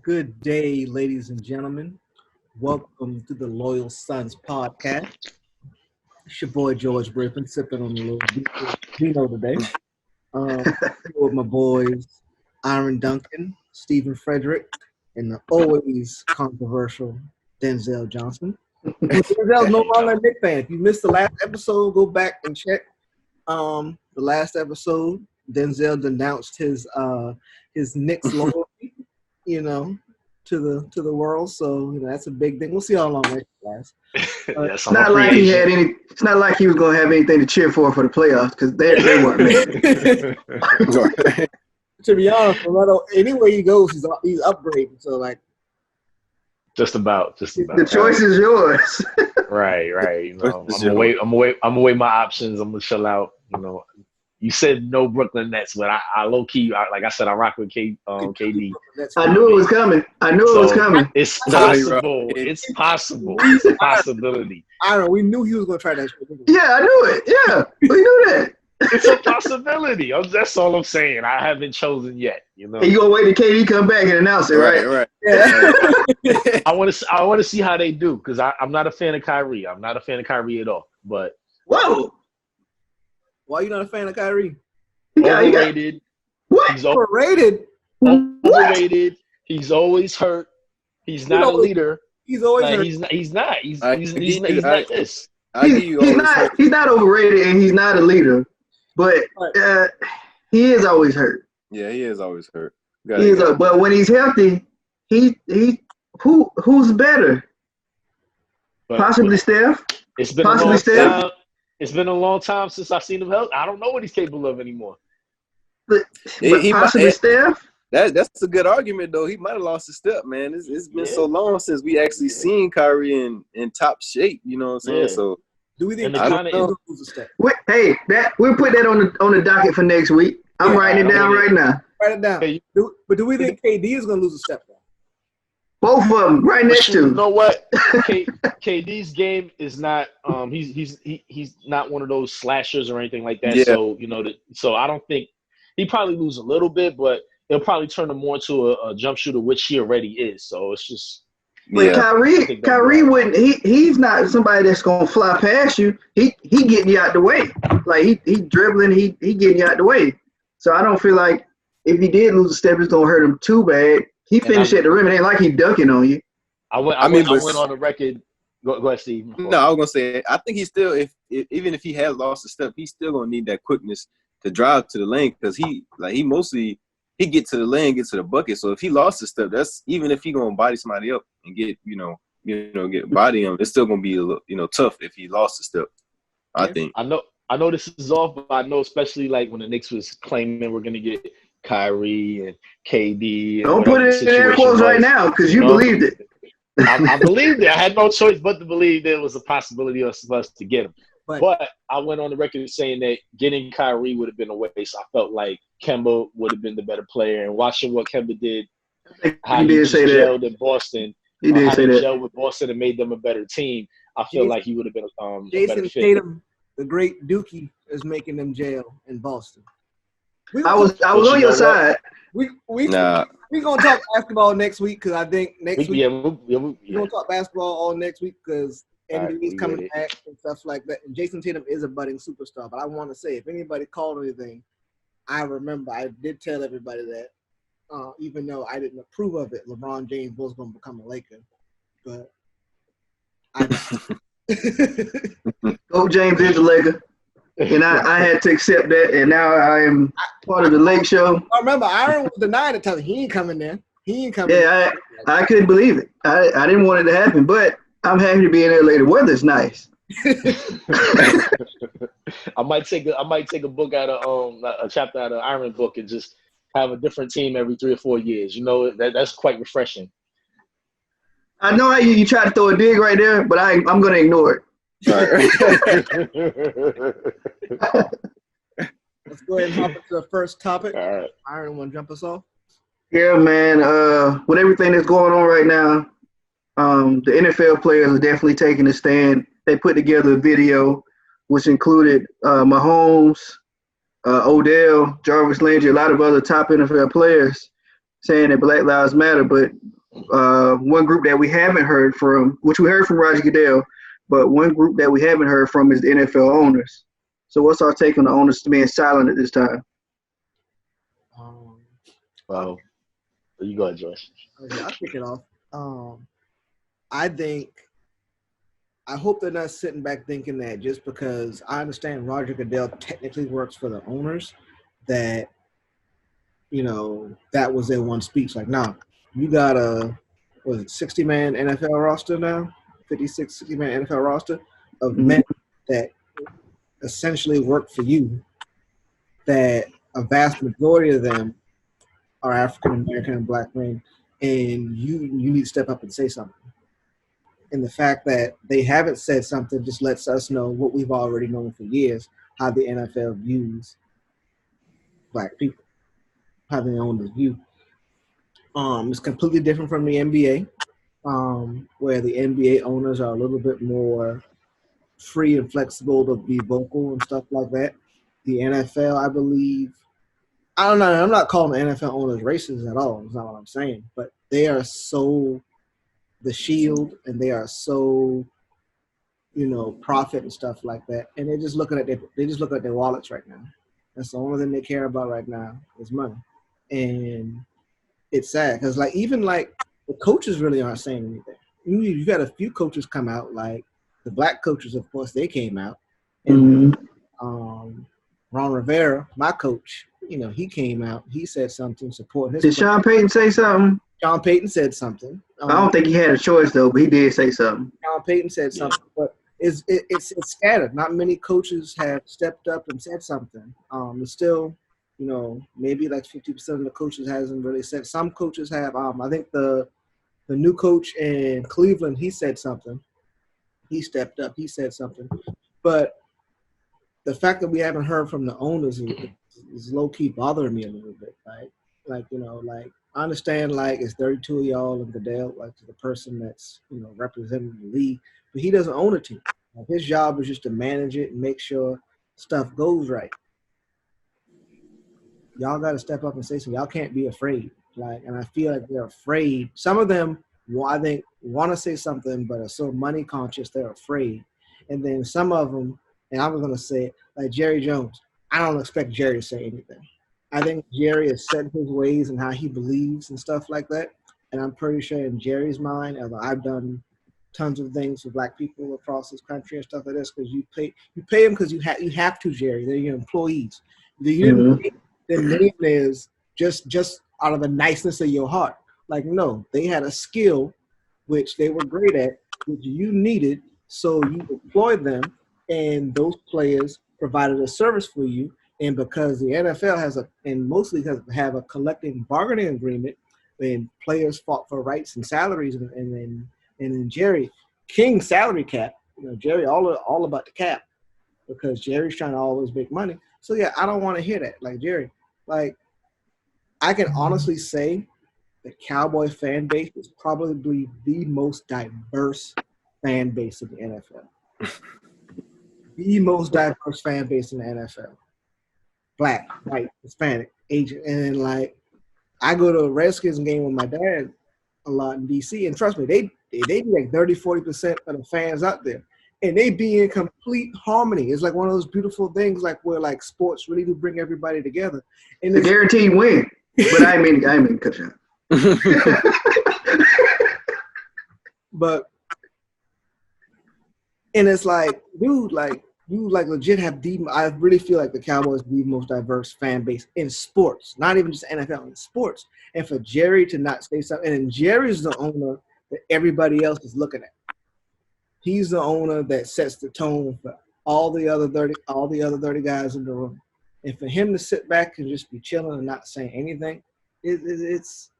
Good day, ladies and gentlemen. Welcome to the Loyal Sons podcast. It's your boy George Griffin sipping on a little vino today. Here with my boys Aaron Duncan, Stephen Frederick, and the always controversial Denzel Johnson. Denzel's no longer a Knicks fan. If you missed the last episode, go back and check the last episode. Denzel denounced his Knicks loyalty, you know, to the world. So that's a big thing. We'll see how long that lasts. Yes, It's not like he had any. It's not like he was going to have anything to cheer for the playoffs because they weren't made. To be honest, no matter anywhere he goes, he's upgrading. So just about. The choice is yours. Right. I'm away my options. I'm gonna chill out. You said no Brooklyn Nets, but I low key, like I said, I rock with KD. I knew it was coming. It's possible. It's possible. It's a possibility. We knew he was gonna try that shit. Yeah, I knew it. Yeah, we knew that. It's a possibility. That's all I'm saying. I haven't chosen yet. And you gonna wait till KD come back and announce it, right? Right. Yeah. I want to see how they do because I'm not a fan of Kyrie. I'm not a fan of Kyrie at all. But whoa, why are you not a fan of Kyrie? Overrated. What? He's Overrated. Overrated. He's always hurt. He's not a leader. He's always hurt. He's not. He's not this. He's not overrated and he's not a leader, but he is always hurt. Yeah, he is always hurt. But when he's healthy, who's better? Possibly Steph. It's been possibly Steph. It's been a long time since I've seen him healthy. I don't know what he's capable of anymore. But possibly Steph. That's a good argument, though. He might have lost his step, man. It's been so long since we actually seen Kyrie in top shape. You know what I'm saying? Yeah. So do we think lose a step? We'll put that on the docket for next week. I'm writing it down right now. Write it down. But do we think KD is going to lose a step? Both of them right next to. You know what? KD's game is not. He's not one of those slashers or anything like that. Yeah. So so I don't think he probably lose a little bit, but he'll probably turn him more into a jump shooter, which he already is. So it's just. But Kyrie wouldn't. He's not somebody that's gonna fly past you. He getting you out the way. Like he dribbling. He getting you out the way. So I don't feel like if he did lose a step, it's gonna hurt him too bad. He finished at the rim. It ain't like he dunking on you. I went on the record. Go ahead, Steve. No, I was gonna say I think he's still even if he has lost a step, he's still gonna need that quickness to drive to the lane because he mostly get to the lane, get to the bucket. So if he lost a step, that's even if he gonna body somebody up and get get body him, it's still gonna be a little tough if he lost a step. I think. I know this is off, but I know especially like when the Knicks was claiming we're gonna get Kyrie and KD. Don't put it in air quotes right now because you believed it. I believed it. I had no choice but to believe there was a possibility of us to get him. But I went on the record saying that getting Kyrie would have been a waste. I felt like Kemba would have been the better player. And watching what Kemba did, how he just gelled in Boston, he did say that. Gelled with Boston and made them a better team, I feel like he would have been a better fit. Jason Tatum, the great Dookie, is making them jail in Boston. I was on your side. We're gonna talk basketball next week because I think next week we're gonna talk basketball all next week because NBA's coming back and stuff like that. And Jason Tatum is a budding superstar. But I want to say, if anybody called anything, I remember I did tell everybody that even though I didn't approve of it, LeBron James was going to become a Laker. But Coach James is a Laker. And I had to accept that, and now I am part of the Lake Show. I remember Aaron was denying it, telling he ain't coming there. He ain't coming. Yeah, I couldn't believe it. I didn't want it to happen, but I'm happy to be in LA. The weather's nice. I might take a book out of a chapter out of Iron book and just have a different team every 3 or 4 years. That's quite refreshing. I know how you try to throw a dig right there, but I'm going to ignore it. Let's go ahead and hop into the first topic. All right. Aaron, want to jump us off? Yeah, man. With everything that's going on right now, the NFL players are definitely taking a stand. They put together a video which included Mahomes, Odell, Jarvis Landry, a lot of other top NFL players saying that Black Lives Matter, but one group that we haven't heard from, which we heard from Roger Goodell, but one group that we haven't heard from is the NFL owners. So what's our take on the owners being silent at this time? Well, you go ahead, Josh. Okay, I'll kick it off. I hope they're not sitting back thinking that just because I understand Roger Goodell technically works for the owners, that, you know, that was their one speech. Like, nah, you got a 60-man NFL roster now, 60-man NFL roster of men that essentially work for you, that a vast majority of them are African American and Black men, and you need to step up and say something. And the fact that they haven't said something just lets us know what we've already known for years, how the NFL views Black people, how the owners view. It's completely different from the NBA, where the NBA owners are a little bit more free and flexible to be vocal and stuff like that. The NFL, I believe, I don't know, I'm not calling the NFL owners racist at all. That's not what I'm saying. But they are so the shield, and they are so, you know, profit and stuff like that. And they're just looking at their wallets right now. That's the only thing they care about right now is money. And it's sad because, like, even like the coaches really aren't saying anything. You've had a few coaches come out, like the Black coaches, of course, they came out. And Ron Rivera, my coach, you know, he came out. He said something supporting his. Did Sean Payton say something? Sean Payton said something. I don't think he had a choice though, but he did say something. Sean Payton said something, but it's scattered. Not many coaches have stepped up and said something. It's still, you know, maybe like 50% of the coaches hasn't really said. Some coaches have. I think the new coach in Cleveland, he said something. He stepped up. He said something, but the fact that we haven't heard from the owners is low key bothering me a little bit, right? Like, you know, like I understand, like it's 32 of y'all and Goodell, like the person that's, you know, representing the league, but he doesn't own a team. Like, his job is just to manage it and make sure stuff goes right. Y'all got to step up and say something. Y'all can't be afraid. Like, and I feel like they're afraid. Some of them, I think, want to say something, but are so money conscious they're afraid. And then some of them, and I was going to say it, like Jerry Jones, I don't expect Jerry to say anything. I think Jerry has set his ways and how he believes and stuff like that. And I'm pretty sure in Jerry's mind, although I've done tons of things for Black people across this country and stuff like this, because you pay them because you have to, Jerry. They're your employees. You didn't pay their millionaires just out of the niceness of your heart. Like, no, they had a skill which they were great at, which you needed, so you employed them, and those players provided a service for you. And because the NFL mostly have a collective bargaining agreement, and players fought for rights and salaries, and then Jerry King salary cap, you know, Jerry all about the cap, because Jerry's trying to always make money. So yeah, I don't want to hear that. Like, Jerry, like, I can honestly say the Cowboy fan base is probably the most diverse fan base in the NFL. The most diverse fan base in the NFL. Black, white, Hispanic, Asian. And then, like, I go to a Redskins game with my dad a lot in D.C., and trust me, they be like 30-40% of the fans out there. And they be in complete harmony. It's like one of those beautiful things, like where like sports really do bring everybody together. And it's a guaranteed win. But I mean to cut you out. But and it's like, dude, like you like legit have I really feel like the Cowboys the most diverse fan base in sports, not even just NFL, in sports. And for Jerry to not say something, and Jerry's the owner that everybody else is looking at. He's the owner that sets the tone for all the other 30 guys in the room. And for him to sit back and just be chilling and not saying anything, it's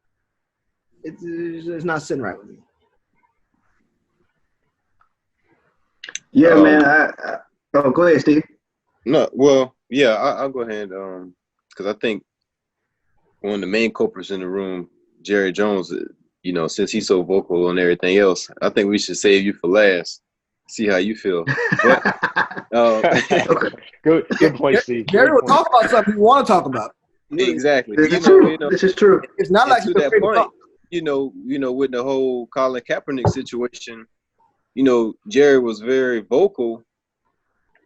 not sitting right with me. Yeah, man. Go ahead, Steve. No, well, yeah, I'll go ahead because I think one of the main culprits in the room, Jerry Jones, you know, since he's so vocal on everything else, I think we should save you for last. See how you feel. But, good point, Steve. Jerry will talk about something you want to talk about. Exactly. This is true. This is true. It's not like to that point, with the whole Colin Kaepernick situation, Jerry was very vocal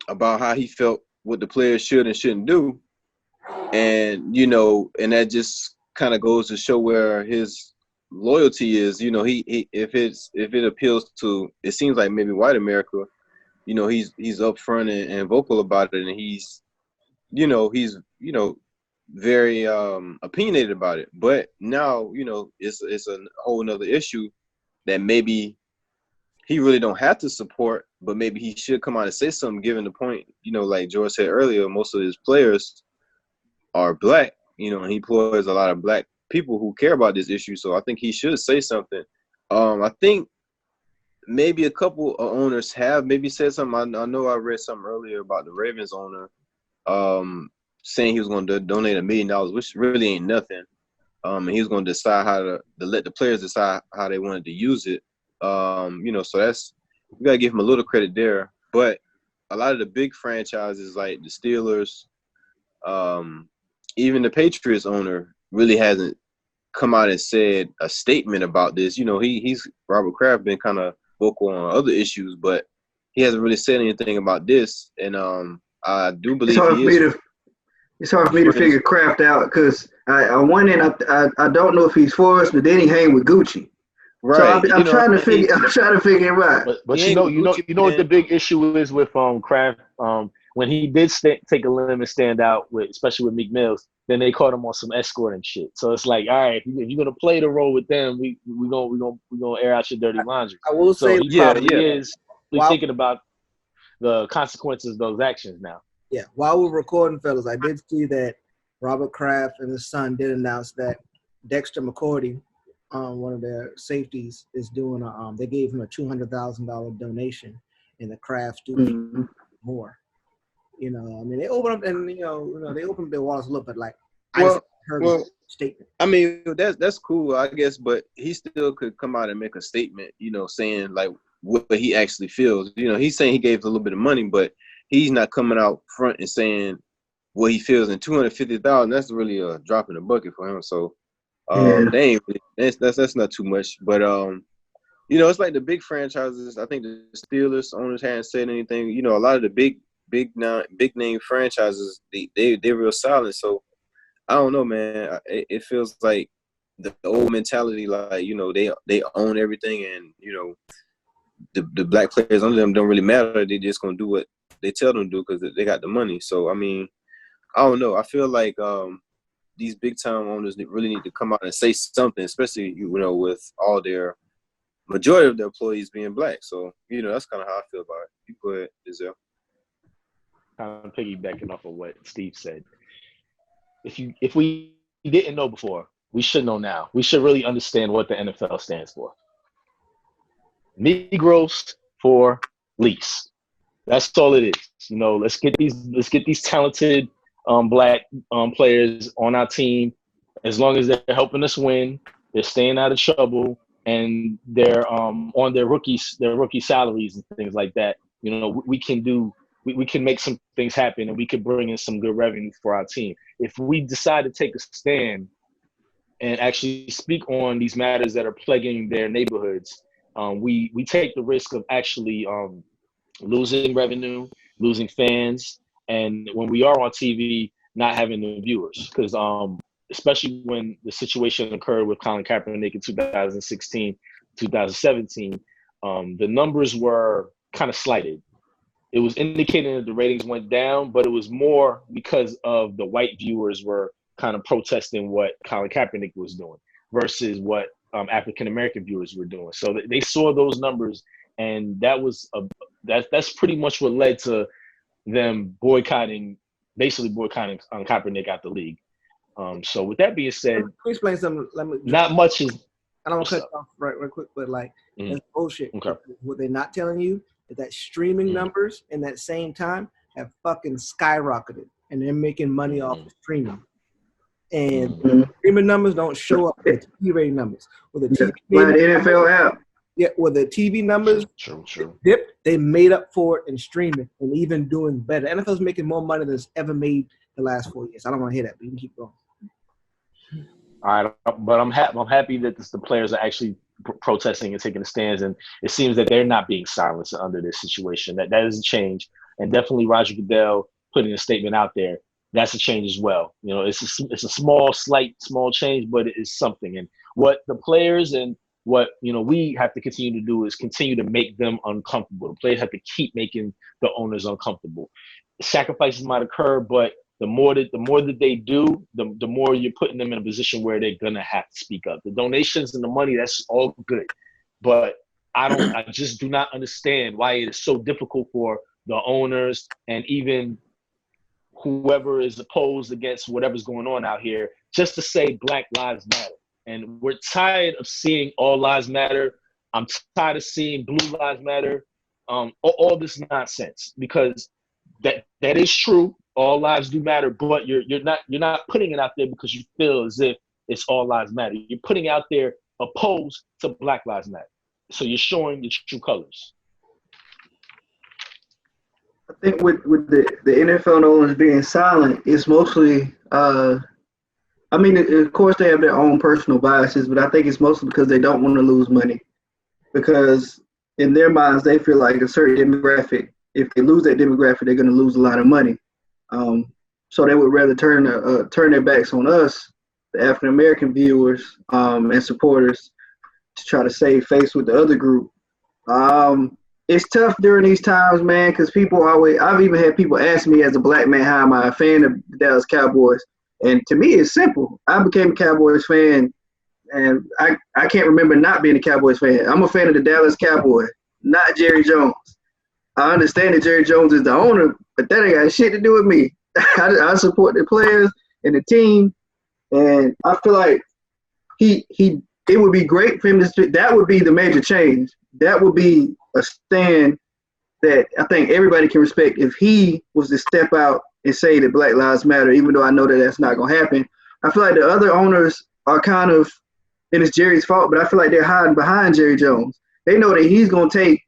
about how he felt what the players should and shouldn't do. And, and that just kind of goes to show where his loyalty is. He if it appeals to, it seems like maybe white America, he's upfront and vocal about it, and he's very opinionated about it. But now, it's a whole nother issue that maybe he really don't have to support, but maybe he should come out and say something, given the point, like George said earlier, most of his players are black, and he employs a lot of black people who care about this issue. So I think he should say something. I think maybe a couple of owners have maybe said something. I know I read something earlier about the Ravens owner saying he was going to donate $1 million, which really ain't nothing. And he was going to decide how to let the players decide how they wanted to use it. So that's, we got to give him a little credit there. But a lot of the big franchises like the Steelers, even the Patriots owner really hasn't come out and said a statement about this. He's Robert Kraft been kind of vocal on other issues, but he hasn't really said anything about this. And I do believe it's hard for me to figure Kraft out, because I went in. I don't know if he's for us, but then he hang with Gucci. Right. So I'm trying to figure him out. But you know what the big issue is with Kraft. When he did take a limb and stand out especially with Meek Mills, then they caught him on some escort and shit. So it's like, all right, if you're gonna play the role with them, we gonna air out your dirty laundry. I will say, he probably is thinking about the consequences of those actions now. Yeah. While we're recording, fellas, I did see that Robert Kraft and his son did announce that Dexter McCourty, one of their safeties, is doing they gave him a $200,000 donation, and the Krafts do more. They open up and they open up their wallets a little bit. Like I heard a statement. I mean, that's cool, I guess, but he still could come out and make a statement, saying like what he actually feels. He's saying he gave a little bit of money, but he's not coming out front and saying what he feels. And $250,000, that's really a drop in the bucket for him. So they ain't really, that's not too much. But it's like the big franchises. I think the Steelers owners hadn't said anything. A lot of the big name franchises, they're real silent. So I don't know, man. It feels like the old mentality, like they own everything, and the black players under them don't really matter. They just gonna do what they tell them to do because they got the money. So I mean, I don't know. I feel like these big time owners really need to come out and say something, especially with all their majority of their employees being black. So that's kind of how I feel about it. You go ahead, Giselle. Kind of piggybacking off of what Steve said. If we didn't know before, we should know now. We should really understand what the NFL stands for. Negroes for lease. That's all it is. Let's get these talented black players on our team. As long as they're helping us win, they're staying out of trouble, and they're on their rookie salaries and things like that. We can make some things happen, and we can bring in some good revenue for our team. If we decide to take a stand and actually speak on these matters that are plaguing their neighborhoods, we take the risk of actually losing revenue, losing fans, and when we are on TV, not having the viewers. Because especially when the situation occurred with Colin Kaepernick in 2016, 2017, the numbers were kind of slighted. It was indicating that the ratings went down, but it was more because of the white viewers were kind of protesting what Colin Kaepernick was doing versus what African-American viewers were doing. So they saw those numbers, and that's pretty much what led to them boycotting Kaepernick out the league. So with that being said, let me explain something. Not much is. I don't want to cut you off right quick, but that's bullshit. Okay. What they're not telling you is that streaming numbers in that same time have fucking skyrocketed, and they're making money off of streaming. And streaming numbers don't show up in TV rating numbers. With the TV NFL app. Yeah, with the TV numbers dipped, they made up for it in streaming and even doing better. NFL's making more money than it's ever made the last 4 years. I don't want to hear that, but you can keep going. All right, but I'm happy that the players are actually protesting and taking the stands, and it seems that they're not being silenced under this situation. That is a change, and definitely Roger Goodell putting a statement out there. That's a change as well. You know, it's a small change, but it is something. And what the players and what we have to continue to do is continue to make them uncomfortable. The players have to keep making the owners uncomfortable. Sacrifices might occur, but the more that they do, the more you're putting them in a position where they're gonna have to speak up. The donations and the money, that's all good, but I just do not understand why it is so difficult for the owners and even whoever is opposed against whatever's going on out here just to say Black Lives Matter. And we're tired of seeing all lives matter. I'm tired of seeing blue lives matter. All this nonsense, because that is true. All lives do matter, but you're not putting it out there because you feel as if it's all lives matter. You're putting out there opposed to Black Lives Matter. So you're showing your true colors. I think with the NFL owners being silent, it's mostly I mean, of course they have their own personal biases, but I think it's mostly because they don't want to lose money. Because in their minds, they feel like a certain demographic, if they lose that demographic, they're going to lose a lot of money. So they would rather turn their backs on us, the African American viewers and supporters, to try to save face with the other group. It's tough during these times, man, because I've even had people ask me as a black man, how am I a fan of the Dallas Cowboys? And to me, it's simple. I became a Cowboys fan, and I can't remember not being a Cowboys fan. I'm a fan of the Dallas Cowboys, not Jerry Jones. I understand that Jerry Jones is the owner, but that ain't got shit to do with me. I support the players and the team, and I feel like it would be great for him to. That would be the major change. That would be a stand that I think everybody can respect if he was to step out and say that Black Lives Matter, even though I know that that's not going to happen. I feel like the other owners are kind of, and it's Jerry's fault, but I feel like they're hiding behind Jerry Jones. They know that he's going to take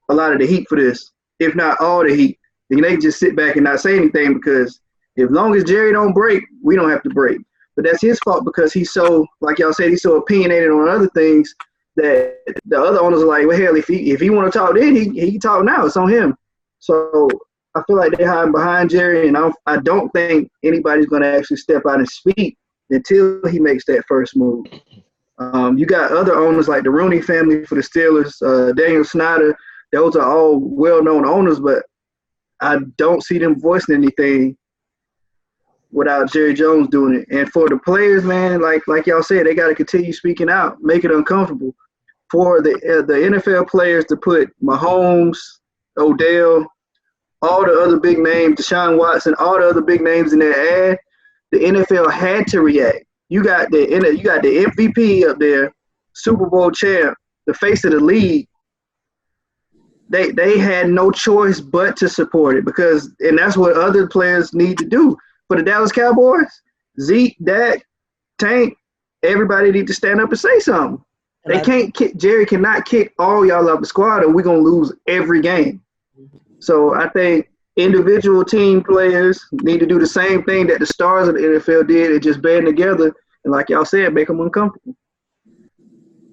a lot of the heat for this, if not all the heat. And they can just sit back and not say anything because as long as Jerry don't break, we don't have to break. But that's his fault because he's so, like y'all said, he's so opinionated on other things that the other owners are like, well, hell, if he want to talk then, he can talk now. It's on him. So I feel like they're hiding behind Jerry, and I don't think anybody's going to actually step out and speak until he makes that first move. You got other owners like the Rooney family for the Steelers, Daniel Snyder. Those are all well-known owners, but I don't see them voicing anything without Jerry Jones doing it. And for the players, man, like y'all said, they got to continue speaking out, make it uncomfortable. For the NFL players to put Mahomes, Odell, all the other big names, Deshaun Watson, all the other big names in their ad, the NFL had to react. You got the MVP up there, Super Bowl champ, the face of the league. They had no choice but to support it and that's what other players need to do. For the Dallas Cowboys, Zeke, Dak, Tank, everybody need to stand up and say something. Jerry cannot kick all y'all off the squad or we're going to lose every game. So I think individual team players need to do the same thing that the stars of the NFL did and just band together and, like y'all said, make them uncomfortable.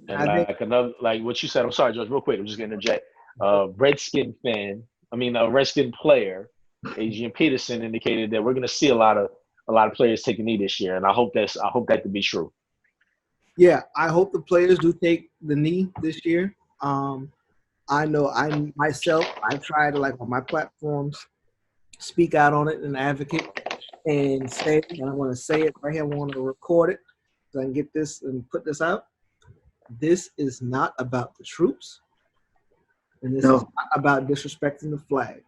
And like what you said, I'm sorry, George, real quick, I'm just going to interject. Redskin player, Adrian Peterson indicated that we're going to see a lot of players take a knee this year, and I hope that to be true. Yeah, I hope the players do take the knee this year. I know I try to, like, on my platforms, speak out on it and advocate and say, and I want to say it right here. I want to record it so I can get this and put this out. This is not about the troops, and this is not about disrespecting the flag.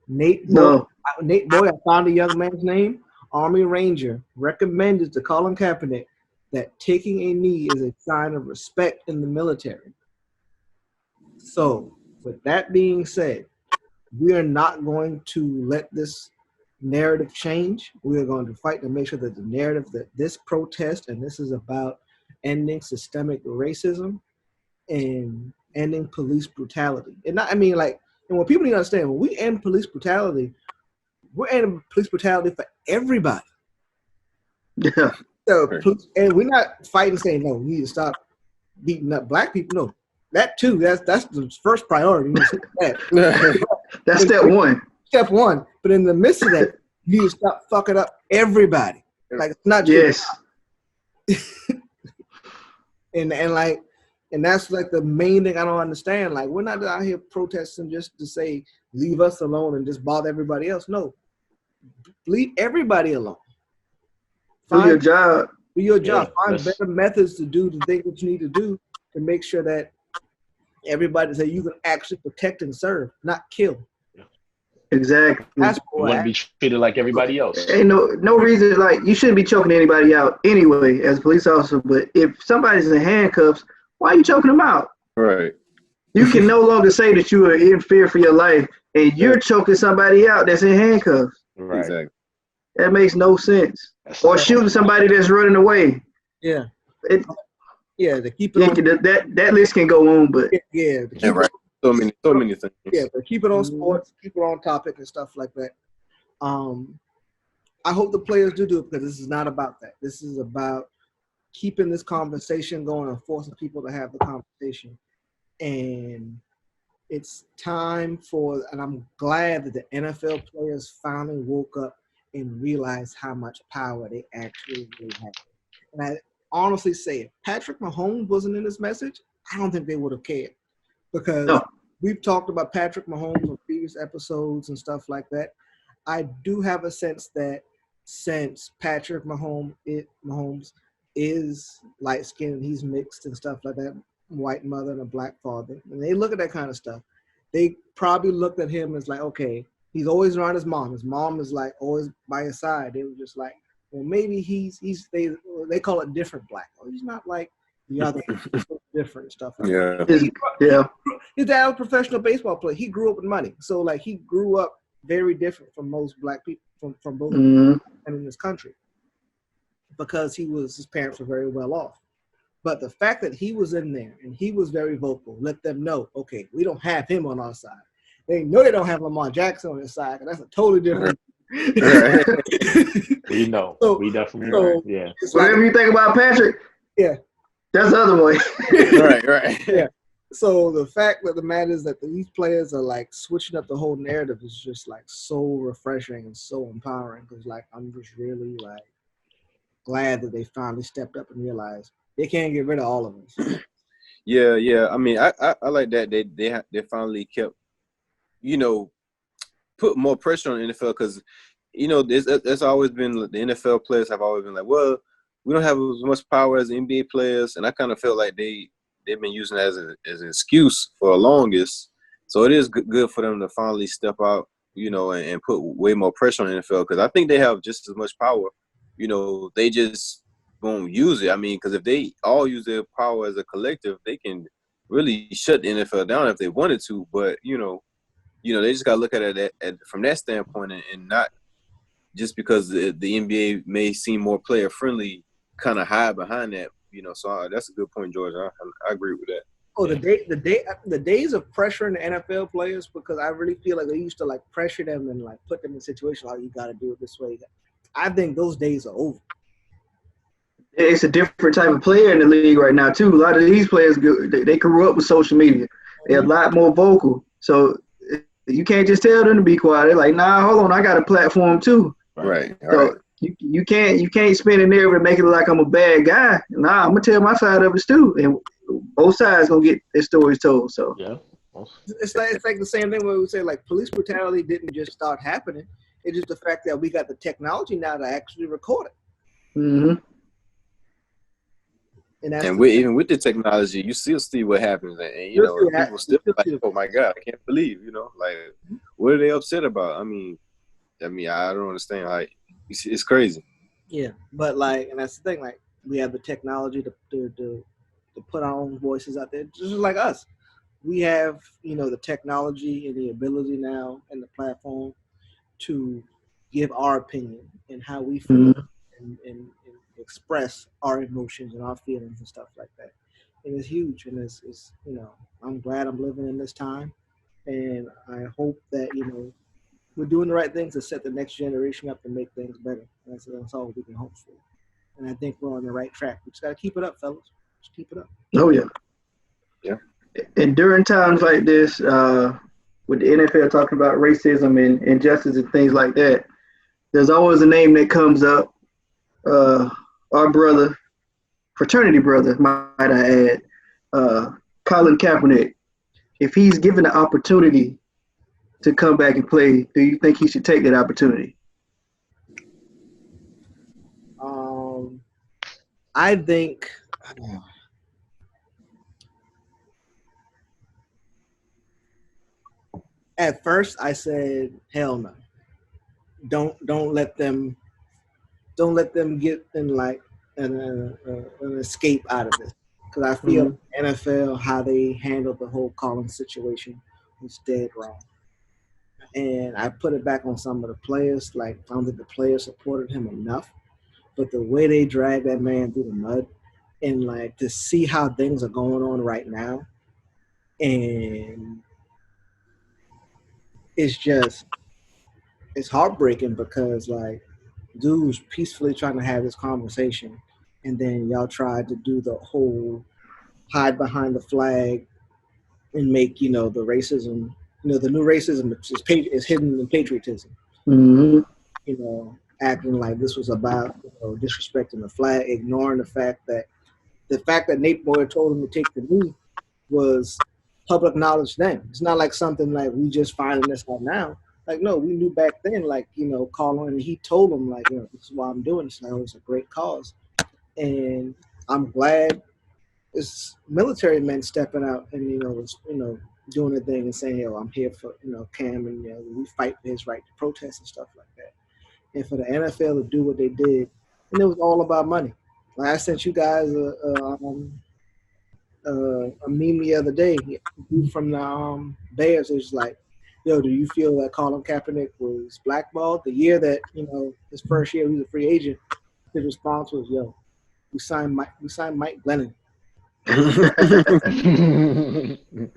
Nate Boyd, I found a young man's name, Army Ranger, recommended to Colin Kaepernick that taking a knee is a sign of respect in the military. So, with that being said, we are not going to let this narrative change. We are going to fight to make sure that the narrative that this protest, and this is about ending systemic racism and ending police brutality. And what people need to understand, when we end police brutality, we're ending police brutality for everybody. Yeah. So, and we're not fighting saying no. We need to stop beating up black people. No, that too. That's the first priority. That's step one. Step one. But in the midst of that, you need to stop fucking up everybody. Like it's not just and that's like the main thing I don't understand. Like we're not out here protesting just to say leave us alone and just bother everybody else. No, leave everybody alone. Do your job. Do your job. Find better methods to do the things that you need to do to make sure that everybody that you can actually protect and serve, not kill. Exactly. You want to be treated like everybody else. Ain't no reason, like, you shouldn't be choking anybody out anyway as a police officer, but if somebody's in handcuffs, why are you choking them out? Right. You can no longer say that you are in fear for your life and you're choking somebody out that's in handcuffs. Right. Exactly. That makes no sense. Or shooting somebody that's running away. Yeah. To keep it on, that list can go on, but right. So many things. Yeah, but keep it on sports, keep it on topic and stuff like that. I hope the players do it because this is not about that. This is about keeping this conversation going and forcing people to have the conversation. And it's time and I'm glad that the NFL players finally woke up and realized how much power they actually really have. And I honestly say, if Patrick Mahomes wasn't in this message, I don't think they would have cared. Because we've talked about Patrick Mahomes on previous episodes and stuff like that. I do have a sense that since Patrick Mahomes is light-skinned and he's mixed and stuff like that, white mother and a black father, and they look at that kind of stuff, they probably looked at him as like, okay, he's always around his mom. His mom is like always by his side. They were just like, well, maybe they call it different black. Or he's not like the other different stuff. Like that. His dad was a professional baseball player. He grew up with money. So like he grew up very different from most black people from both in this country. Because his parents were very well off. But the fact that he was in there and he was very vocal, let them know, okay, we don't have him on our side. They know they don't have Lamar Jackson on their side, and that's a totally different. We know. So, we definitely know. Yeah. Whatever you think about Patrick, that's the other way. Right. Yeah. So the fact that the matter is that these players are like switching up the whole narrative is just like so refreshing and so empowering. Because like I'm just really like glad that they finally stepped up and realized they can't get rid of all of us. Yeah. I mean, I like that they finally kept, put more pressure on the NFL because, there's always been the NFL players have always been like, well, we don't have as much power as the NBA players, and I kind of felt like they've been using it as an excuse for the longest. So it is good for them to finally step out, and put way more pressure on the NFL because I think they have just as much power. They just won't use it. I mean, because if they all use their power as a collective, they can really shut the NFL down if they wanted to. But they just gotta look at it from that standpoint and not just because the NBA may seem more player friendly, kind of hide behind that. So that's a good point, George. I agree with that. Oh, the days of pressuring the NFL players, because I really feel like they used to like pressure them and like put them in situations, you got to do it this way. I think those days are over. It's a different type of player in the league right now too. A lot of these players, they grew up with social media. They're a lot more vocal. So you can't just tell them to be quiet. They're like, nah, hold on, I got a platform too. Right. So you can't spin in there and make it look like I'm a bad guy. Nah, I'm gonna tell my side of it too, and both sides gonna get their stories told. So it's like the same thing where we say like police brutality didn't just start happening. It's just the fact that we got the technology now to actually record it. Mm-hmm. And even with the technology, you still see what happens, and people still like, oh my God, I can't believe, like, what are they upset about? I mean, I don't understand. Like, it's crazy. Yeah, but like, and that's the thing. Like, we have the technology to put our own voices out there, just like us. We have, the technology and the ability now and the platform to give our opinion and how we feel and express our emotions and our feelings and stuff like that. And it's huge. And it's I'm glad I'm living in this time, and I hope that we're doing the right things to set the next generation up and make things better. That's all we can hope for. and I think we're on the right track. We just got to keep it up, fellas. Just keep it up. Oh yeah. Yeah. And during times like this, with the NFL talking about racism and injustice and things like that, there's always a name that comes up. Our brother, fraternity brother, might I add, Colin Kaepernick. If he's given the opportunity to come back and play, do you think he should take that opportunity? I think at first I said, hell no. Don't let them get in like an escape out of this. Because I feel NFL, how they handled the whole Collins situation was dead wrong. And I put it back on some of the players. Like, I don't think the players supported him enough. But the way they dragged that man through the mud, and like to see how things are going on right now, and it's heartbreaking because like dude was peacefully trying to have this conversation, and then y'all tried to do the whole hide behind the flag and make the racism, the new racism is hidden in patriotism. Mm-hmm. Acting like this was about disrespecting the flag, ignoring the fact that Nate Boyer told him to take the knee was public knowledge then. It's not like something like we just finding this out now. Like, no, we knew back then, like, Colin, and he told him, like, this is why I'm doing this. Like, it was a great cause. And I'm glad it's military men stepping out and, doing the thing and saying, I'm here for, Cam, and, we fight for his right to protest and stuff like that. And for the NFL to do what they did, and it was all about money. Like, I sent you guys a meme the other day from the Bears. It was like, do you feel that Colin Kaepernick was blackballed? The year that, his first year he was a free agent, his response was, we signed Mike Glennon.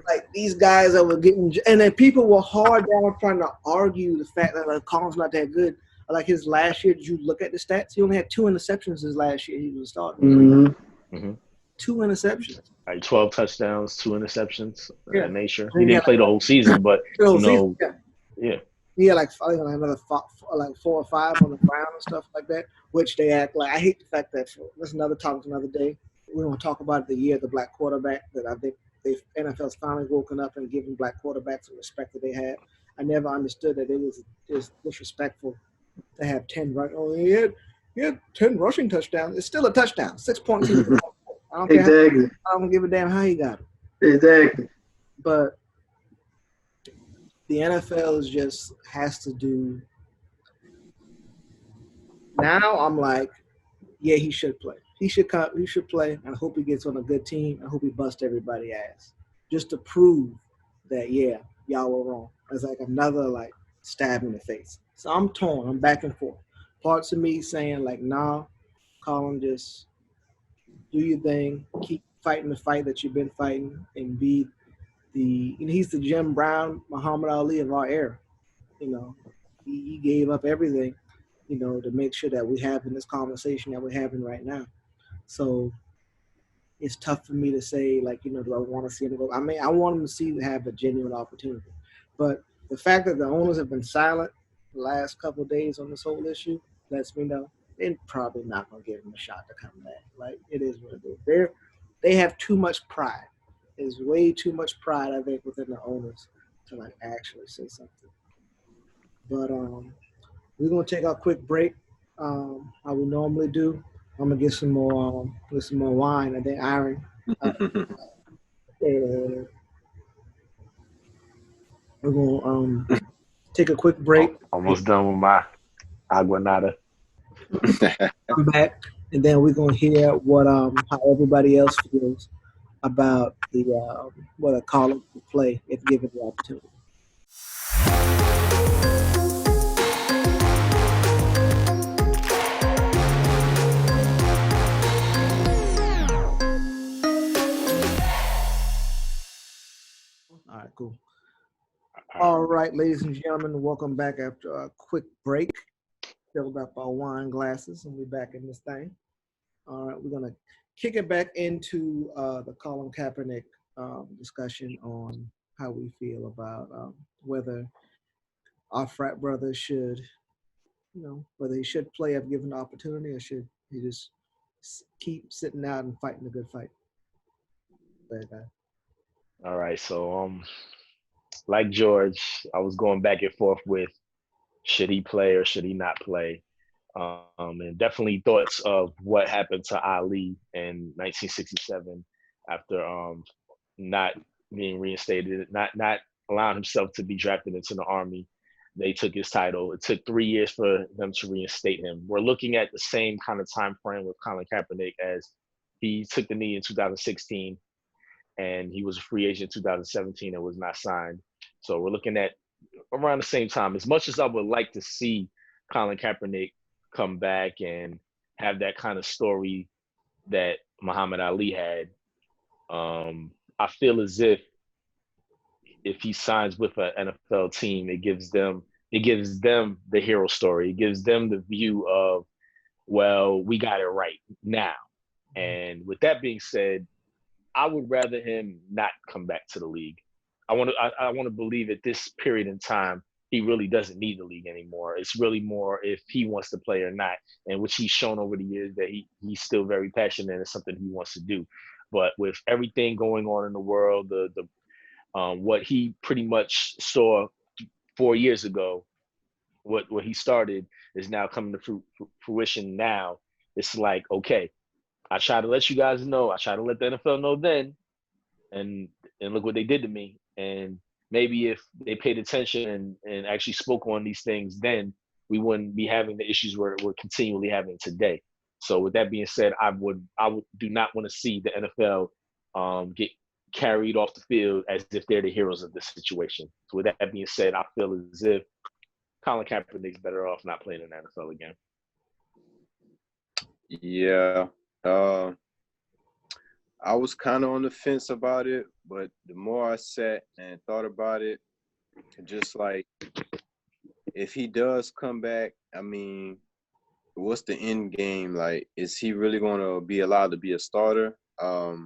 Like, these guys that were getting, and then people were hard down trying to argue the fact that like Colin's not that good. Like, his last year, did you look at the stats? He only had 2 interceptions his last year. He was starting. Mm-hmm. Mm-hmm. 2 interceptions. Like 12 touchdowns, 2 interceptions. Yeah. That nature. He didn't play the whole season, but yeah. He had like another 4 or 5 on the ground and stuff like that, which they act like. I hate the fact that that's another topic another day. We don't talk about the year of the black quarterback that I think NFL's finally woken up and given black quarterbacks the respect that they have. I never understood that it was just disrespectful to have 10 rushing. Oh, he had 10 rushing touchdowns. It's still a touchdown. 6 points. I don't care. Exactly. I don't give a damn how he got it. Exactly. But the NFL just has to do. Now I'm like, yeah, he should play. He should play. I hope he gets on a good team. I hope he busts everybody's ass, just to prove that y'all were wrong. It's like another like stab in the face. So I'm torn. I'm back and forth. Parts of me saying like, nah, Colin, just do your thing. Keep fighting the fight that you've been fighting, and be he's the Jim Brown, Muhammad Ali of our era. He gave up everything, to make sure that we're having this conversation that we're having right now. So it's tough for me to say, like, do I want to see him go? I mean, I want him to have a genuine opportunity. But the fact that the owners have been silent the last couple of days on this whole issue lets me know they're probably not going to give him a shot to come back. Like, it is what it is. They have too much pride. There's way too much pride, I think, within the owners to, like, actually say something. But we're going to take our quick break, how we normally do. I'm gonna get some more wine, and then Aaron. We're gonna take a quick break. Almost done with my aguanada. Come back, and then we're gonna hear what how everybody else feels about the what a Colin to play if given the opportunity. All right, cool. All right, ladies and gentlemen, welcome back after a quick break. Filled up our wine glasses, and we're back in this thing. All right, we're gonna kick it back into the Colin Kaepernick discussion on how we feel about whether our frat brother should, whether he should play if given the opportunity, or should he just keep sitting out and fighting a good fight. All right, so like George, I was going back and forth with should he play or should he not play, and definitely thoughts of what happened to Ali in 1967 after not being reinstated, not allowing himself to be drafted into the Army. They took his title. It took 3 years for them to reinstate him. We're looking at the same kind of time frame with Colin Kaepernick, as he took the knee in 2016 and he was a free agent in 2017 and was not signed. So we're looking at around the same time. As much as I would like to see Colin Kaepernick come back and have that kind of story that Muhammad Ali had, I feel as if he signs with an NFL team, it gives them the hero story. It gives them the view of, well, we got it right now. And with that being said, I would rather him not come back to the league. I want to believe at this period in time, he really doesn't need the league anymore. It's really more if he wants to play or not, and which he's shown over the years that he's still very passionate and it's something he wants to do. But with everything going on in the world, what he pretty much saw 4 years ago, what he started is now coming to fruition now. It's like, okay, I try to let you guys know. I try to let the NFL know then, and look what they did to me. And maybe if they paid attention and actually spoke on these things then, we wouldn't be having the issues we're continually having today. So with that being said, I would do not want to see the NFL get carried off the field as if they're the heroes of this situation. So with that being said, I feel as if Colin Kaepernick's better off not playing in the NFL again. Yeah. I was kind of on the fence about it, but the more I sat and thought about it, just like, if he does come back, I mean, what's the end game? Like, is he really going to be allowed to be a starter? I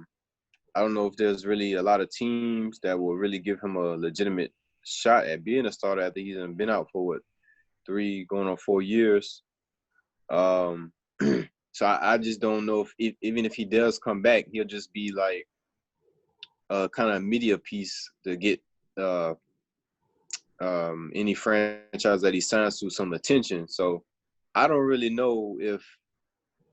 don't know if there's really a lot of teams that will really give him a legitimate shot at being a starter after he's been out for 3 going on 4 years. So I just don't know if even if he does come back, he'll just be like a kind of media piece to get any franchise that he signs to some attention. So I don't really know if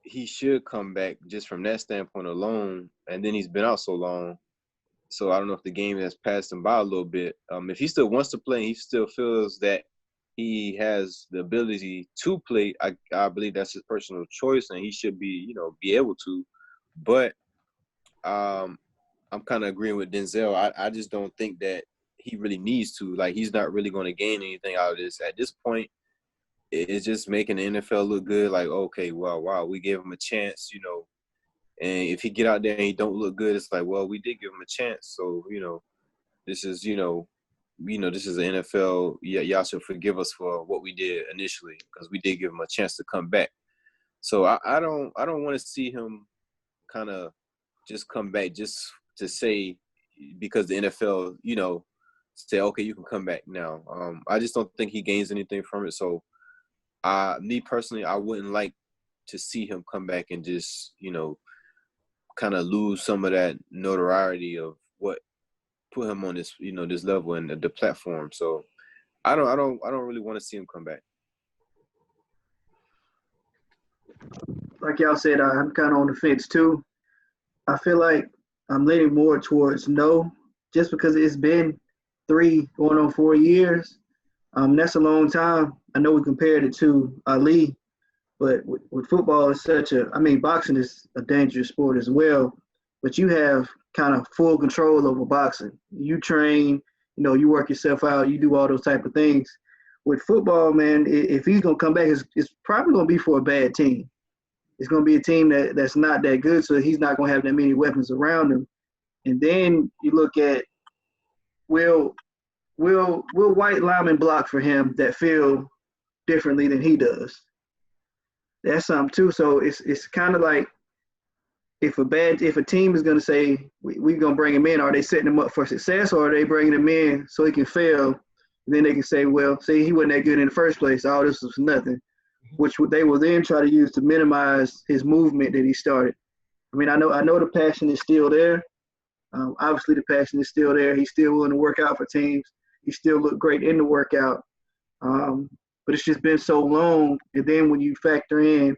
he should come back just from that standpoint alone. And then he's been out so long. So I don't know if the game has passed him by a little bit. If he still wants to play and he still feels that he has the ability to play, I believe that's his personal choice and he should be, be able to. But I'm kind of agreeing with Denzel. I just don't think that he really needs to. Like, he's not really going to gain anything out of this. At this point, it's just making the NFL look good. Like, okay, well, wow, we gave him a chance, And if he get out there and he don't look good, it's like, well, we did give him a chance. So, this is, this is the NFL. Yeah, y'all should forgive us for what we did initially because we did give him a chance to come back. So I don't want to see him kind of just come back just to say because the NFL, say, okay, you can come back now. I just don't think he gains anything from it. So me personally, I wouldn't like to see him come back and just, kind of lose some of that notoriety of what put him on this, this level and the platform. So I don't really want to see him come back. Like y'all said, I'm kind of on the fence too. I feel like I'm leaning more towards no, just because it's been 3 going on 4 years. That's a long time. I know we compared it to Ali, but with football, it's boxing is a dangerous sport as well. But you have kind of full control over boxing. You train, you work yourself out, you do all those type of things. With football, man, if he's going to come back, it's probably going to be for a bad team. It's going to be a team that's not that good, so he's not going to have that many weapons around him. And then you look at, will white linemen block for him that feel differently than he does? That's something too. So it's kind of like if a team is going to say we're going to bring him in, are they setting him up for success, or are they bringing him in so he can fail? And then they can say, well, see, he wasn't that good in the first place. All this was nothing, which they will then try to use to minimize his movement that he started. I mean, I know the passion is still there. Obviously, the passion is still there. He's still willing to work out for teams. He still looked great in the workout. But it's just been so long. And then when you factor in,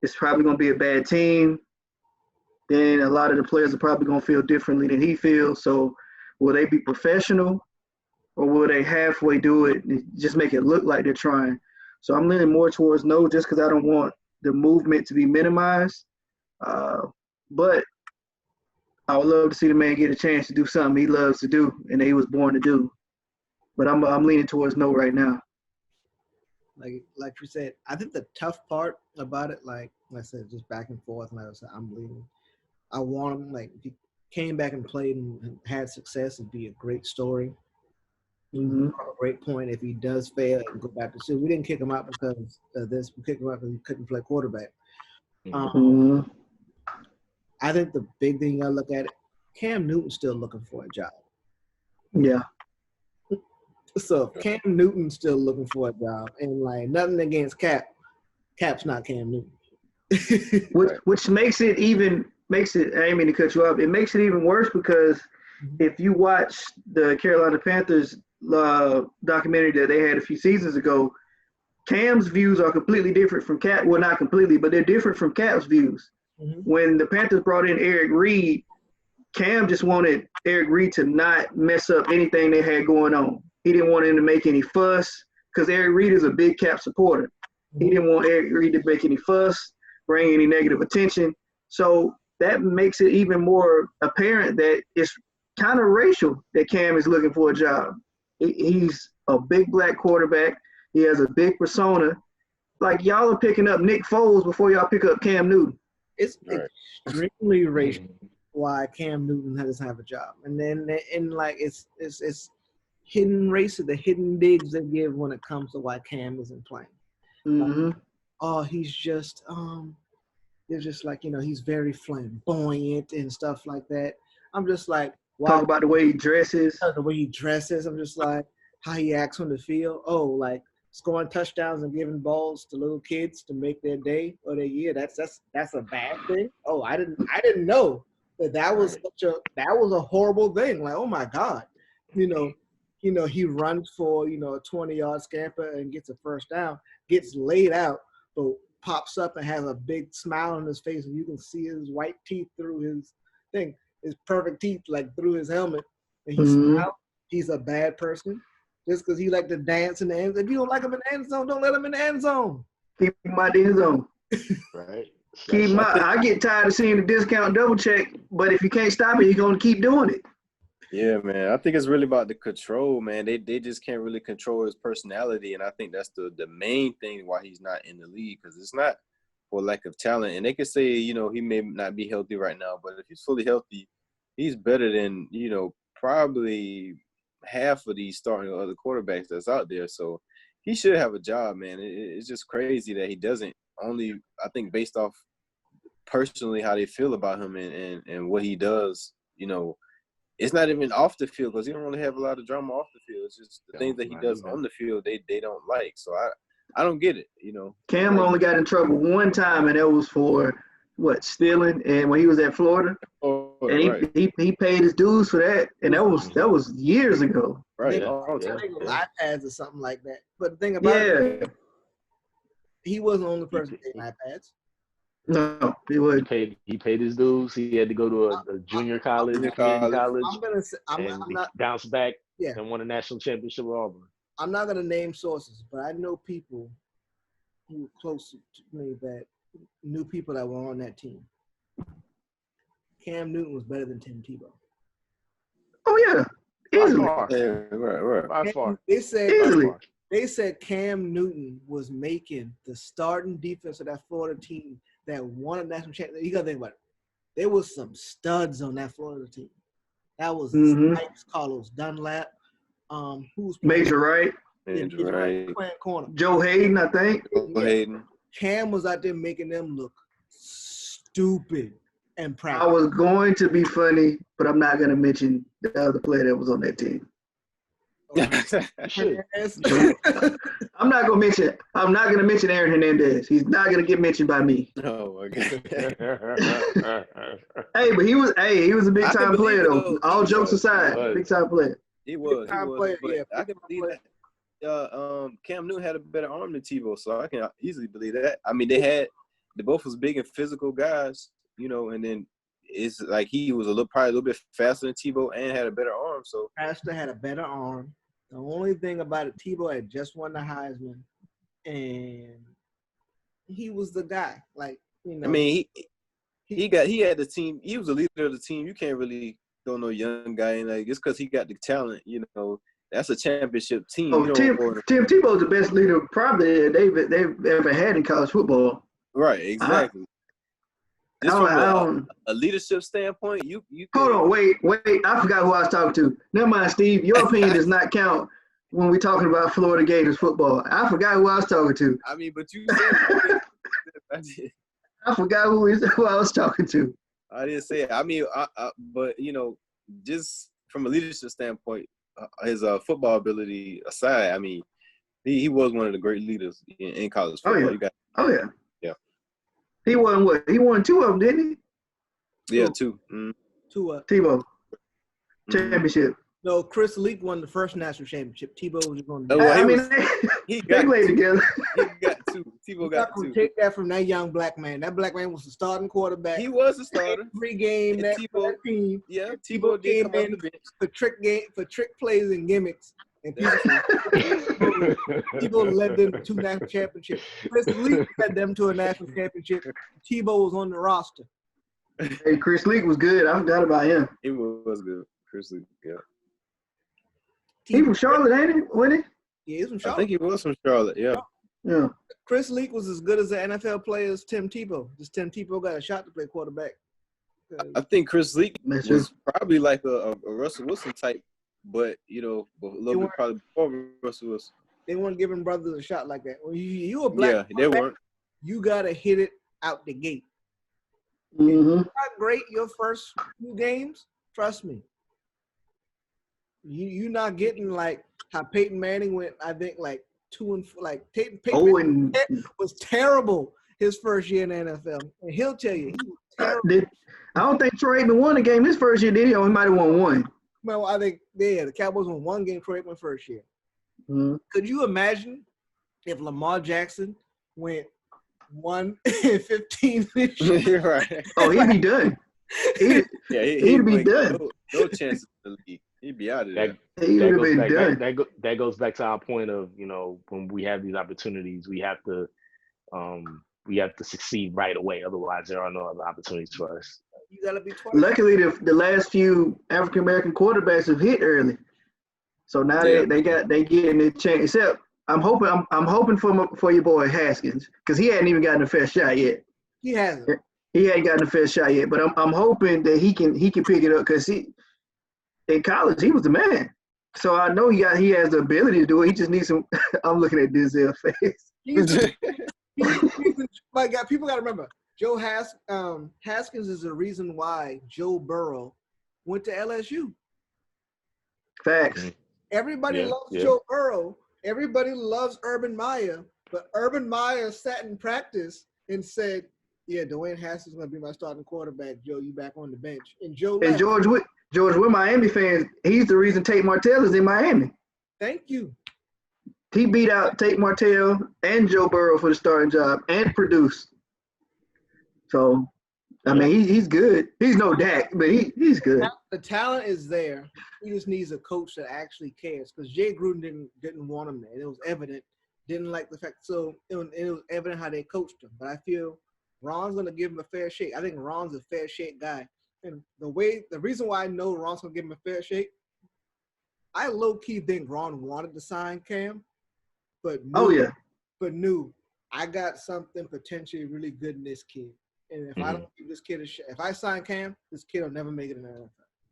it's probably going to be a bad team. Then a lot of the players are probably going to feel differently than he feels. So will they be professional, or will they halfway do it and just make it look like they're trying? So I'm leaning more towards no, just because I don't want the movement to be minimized. But I would love to see the man get a chance to do something he loves to do and that he was born to do. But I'm leaning towards no right now. Like you said, I think the tough part about it, like I said, just back and forth. Like I said, I'm leaning. I want him, like, if he came back and played and had success, it'd be a great story. Mm-hmm. A great point. If he does fail and go back to school, we didn't kick him out because of this. We kicked him out because he couldn't play quarterback. I think the big thing I look at it, Cam Newton's still looking for a job. Yeah. So Cam Newton's still looking for a job, and like nothing against Cap. Cap's not Cam Newton. which makes it. I didn't mean to cut you off. It makes it even worse because if you watch the Carolina Panthers documentary that they had a few seasons ago, Cam's views are completely different from Cap. Well, not completely, but they're different from Cap's views. Mm-hmm. When the Panthers brought in Eric Reid, Cam just wanted Eric Reid to not mess up anything they had going on. He didn't want him to make any fuss because Eric Reid is a big Cap supporter. Mm-hmm. He didn't want Eric Reid to make any fuss, bring any negative attention. So that makes it even more apparent that it's kind of racial that Cam is looking for a job. He's a big black quarterback. He has a big persona. Like, y'all are picking up Nick Foles before y'all pick up Cam Newton. It's extremely racial why Cam Newton doesn't have a job. And then it's hidden races, the hidden digs they give when it comes to why Cam isn't playing. Mm-hmm. He's just they're just like, he's very flamboyant and stuff like that. I'm just like, wow. Talk about the way he dresses. The way he dresses. I'm just like, how he acts on the field. Oh, like scoring touchdowns and giving balls to little kids to make their day or their year. That's a bad thing. Oh, I didn't know that was a horrible thing. Like, oh my God, he runs for a 20-yard scamper and gets a first down, gets laid out, but pops up and has a big smile on his face, and you can see his white teeth through his thing, his perfect teeth, like through his helmet. And he smiles. He's a bad person just because he like to dance in the end zone. If you don't like him in the end zone, don't let him in the end zone. Keep him out the end zone. Right. Keep him out. I get tired of seeing the discount double check, but if you can't stop it, you're going to keep doing it. Yeah, man. I think it's really about the control, man. They just can't really control his personality, and I think that's the main thing why he's not in the league, because it's not for lack of talent. And they could say, he may not be healthy right now, but if he's fully healthy, he's better than, probably half of these starting other quarterbacks that's out there. So he should have a job, man. It's just crazy that he doesn't. Only, I think, based off personally how they feel about him and what he does, it's not even off the field because he don't really have a lot of drama off the field. It's just the things that he does on the field they don't like. So I don't get it, Cam only got in trouble one time, and that was for stealing, and when he was at Florida. And he paid his dues for that, and that was years ago. Right. iPads or something like that. But the thing about it, he wasn't the only person getting iPads. No, he wasn't. He paid his dues. He had to go to a junior college, college. I'm gonna say I'm not bounce back and won a national championship with Auburn. I'm not gonna name sources, but I know people who were close to me that knew people that were on that team. Cam Newton was better than Tim Tebow. Oh yeah, easily. Right. By far. They said Cam Newton was making the starting defense of that Florida team that won a national championship. You got to think about it. There was some studs on that Florida team. That was Carlos Dunlap. Who's Major Wright? Major Wright playing corner. Joe Hayden, I think. Hayden. Cam was out there making them look stupid and I practical. was going to be funny, but I'm not going to mention the other player that was on that team. Shit. I'm not going to mention Aaron Hernandez. He's not going to get mentioned by me. Oh my god. Hey, but he was a big I can time believe player it, though. though. All He jokes was. aside, big time player. He was. Big-time player, But yeah, I can big-time believe that. Cam Newton had a better arm than Tebow, so I can easily believe that. I mean, they both was big and physical guys, and then it's like he was probably a little bit faster than Tebow and had a better arm. So Pastor had a better arm. The only thing about it, Tebow had just won the Heisman, and he was the guy. Like, I mean, he had the team. He was the leader of the team. You can't really throw no young guy in like just because he got the talent. That's a championship team. Oh, Tim Tebow's the best leader probably they've ever had in college football. Right, exactly. Just from a leadership standpoint, you hold on, wait. I forgot who I was talking to. Never mind, Steve. Your opinion does not count when we're talking about Florida Gators football. I forgot who I was talking to. I mean, but you said I did. I forgot who I was talking to. I didn't say it. I mean, but just from a leadership standpoint, his football ability aside, I mean, he was one of the great leaders in college football. Oh yeah. He won what? He won 2 of them, didn't he? Yeah, 2. Mm-hmm. 2 Tebow championship. No, Chris Leak won the first national championship. Tebow was going to. They played together. He got 2. Tebow got 2. Take that from that young black man. That black man was the starting quarterback. He was a starter. Every game that team. Yeah, Tebow did come off the bench for trick plays and gimmicks. And Tebow led them to national championship. Chris Leak led them to a national championship. Tebow was on the roster. Hey, Chris Leak was good. I forgot about him. He was good. Chris Leak, yeah. He from Charlotte, ain't he? Wasn't he? Yeah, he's from Charlotte. I think he was from Charlotte, yeah. Yeah. Chris Leak was as good as the NFL player as Tim Tebow. Just Tim Tebow got a shot to play quarterback. I think Chris Leak was probably like a Russell Wilson type, but a little bit probably before Russell Wilson. They weren't giving brothers a shot like that. When you a black, they weren't. You gotta hit it out the gate. Mm-hmm. If you're not great your first few games, trust me. You're not getting like how Peyton Manning went. I think like 2 and 4. Like Peyton Manning was terrible his first year in the NFL, and he'll tell you he was terrible. I don't think Troy Aikman won a game this first year, did he? Or he might have won 1. Well, I think the Cowboys won 1 game. Troy Aikman first year. Mm-hmm. Could you imagine if Lamar Jackson went 1-15 this year? Right. Oh, he'd be done. He'd be done. No chance in the league. He'd be out of there. That goes back to our point of when we have these opportunities, we have to succeed right away. Otherwise, there are no other opportunities for us. You gotta be 20. Luckily, the last few African American quarterbacks have hit early, so now they getting a chance. Except I'm hoping for your boy Haskins because he hadn't even gotten a fair shot yet. He hasn't. He hadn't gotten a fair shot yet, but I'm hoping that he can pick it up because in college he was the man. So I know he has the ability to do it. He just needs some. I'm looking at Denzel's face. My God, people got to remember, Joe Haskins is the reason why Joe Burrow went to LSU. Facts. Everybody loves Joe Burrow. Everybody loves Urban Meyer. But Urban Meyer sat in practice and said, yeah, Dwayne Haskins is going to be my starting quarterback. Joe, you back on the bench. And Joe left. And George, we're Miami fans. He's the reason Tate Martell is in Miami. Thank you. He beat out Tate Martell and Joe Burrow for the starting job and produced. So, I mean, he's good. He's no Dak, but he's good. The talent is there. He just needs a coach that actually cares because Jay Gruden didn't want him there. And it was evident. Didn't like the fact. So, it was evident how they coached him. But I feel Ron's going to give him a fair shake. I think Ron's a fair shake guy. And the reason why I know Ron's going to give him a fair shake, I low-key think Ron wanted to sign Cam. But knew I got something potentially really good in this kid. And if I don't give this kid if I sign Cam, this kid will never make it in the NFL.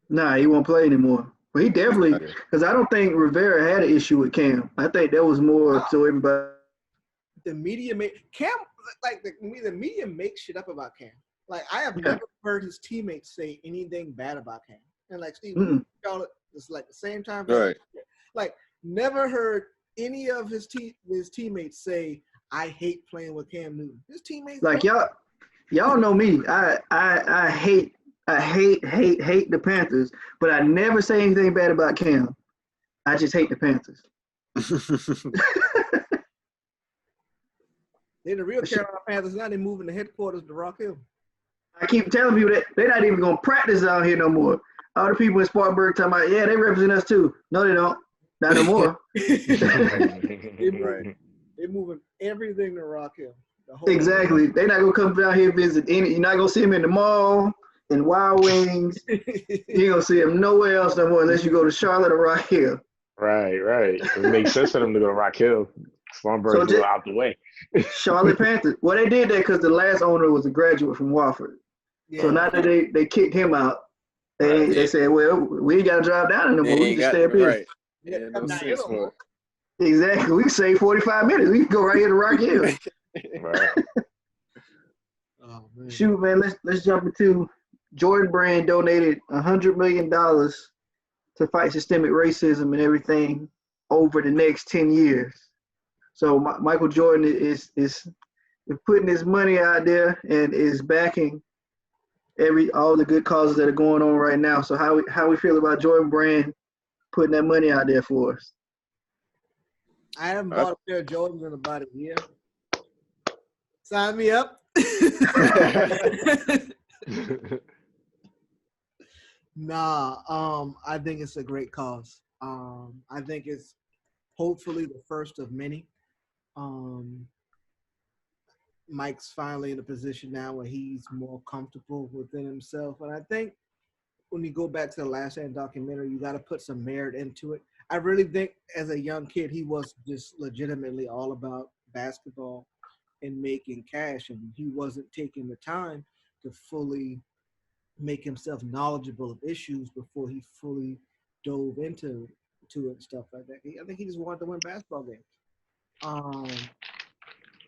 Nah, he won't play anymore. But he definitely, because I don't think Rivera had an issue with Cam. I think that was more so everybody. The media the media makes shit up about Cam. Like I have never heard his teammates say anything bad about Cam. And like Steve, Charlotte, it's like the same time. Right. Like never heard any of his teammates say, "I hate playing with Cam Newton." His teammates like y'all know me. I hate the Panthers, but I never say anything bad about Cam. I just hate the Panthers. They're the real Carolina Panthers now. They're moving the headquarters to Rock Hill. I keep telling people that they're not even gonna practice out here no more. All the people in Spartanburg talking about, yeah, they represent us too. No, they don't. Not no more. They're moving everything to Rock Hill. Exactly. They're not gonna come down here and visit. You're not gonna see them in the mall, in Wild Wings. You ain't gonna see them nowhere else no more unless you go to Charlotte or Rock Hill. Right. It makes sense for them to go to Rock Hill. Spartanburg's so out the way. Charlotte Panthers. Well, they did that because the last owner was a graduate from Wofford. Yeah. So now that they kicked him out, they said, well, we ain't got to drive down anymore. We can just stay up here. Right. Yeah, no sense for it. Exactly. We can save 45 minutes. We can go right here to Rock Hill. Right. Oh, man. Shoot, man, let's jump into Jordan Brand donated $100 million to fight systemic racism and everything over the next 10 years. So Michael Jordan is putting his money out there and is backing all the good causes that are going on right now. So how we feel about Jordan Brand putting that money out there for us? I haven't bought a pair of Jordans in about a year. Sign me up. Nah, I think it's a great cause. I think it's hopefully the first of many. Mike's finally in a position now where he's more comfortable within himself. And I think when you go back to the Last Stand documentary, you got to put some merit into it. I really think as a young kid, he was just legitimately all about basketball and making cash. And he wasn't taking the time to fully make himself knowledgeable of issues before he fully dove into it and stuff like that. I think he just wanted to win basketball games.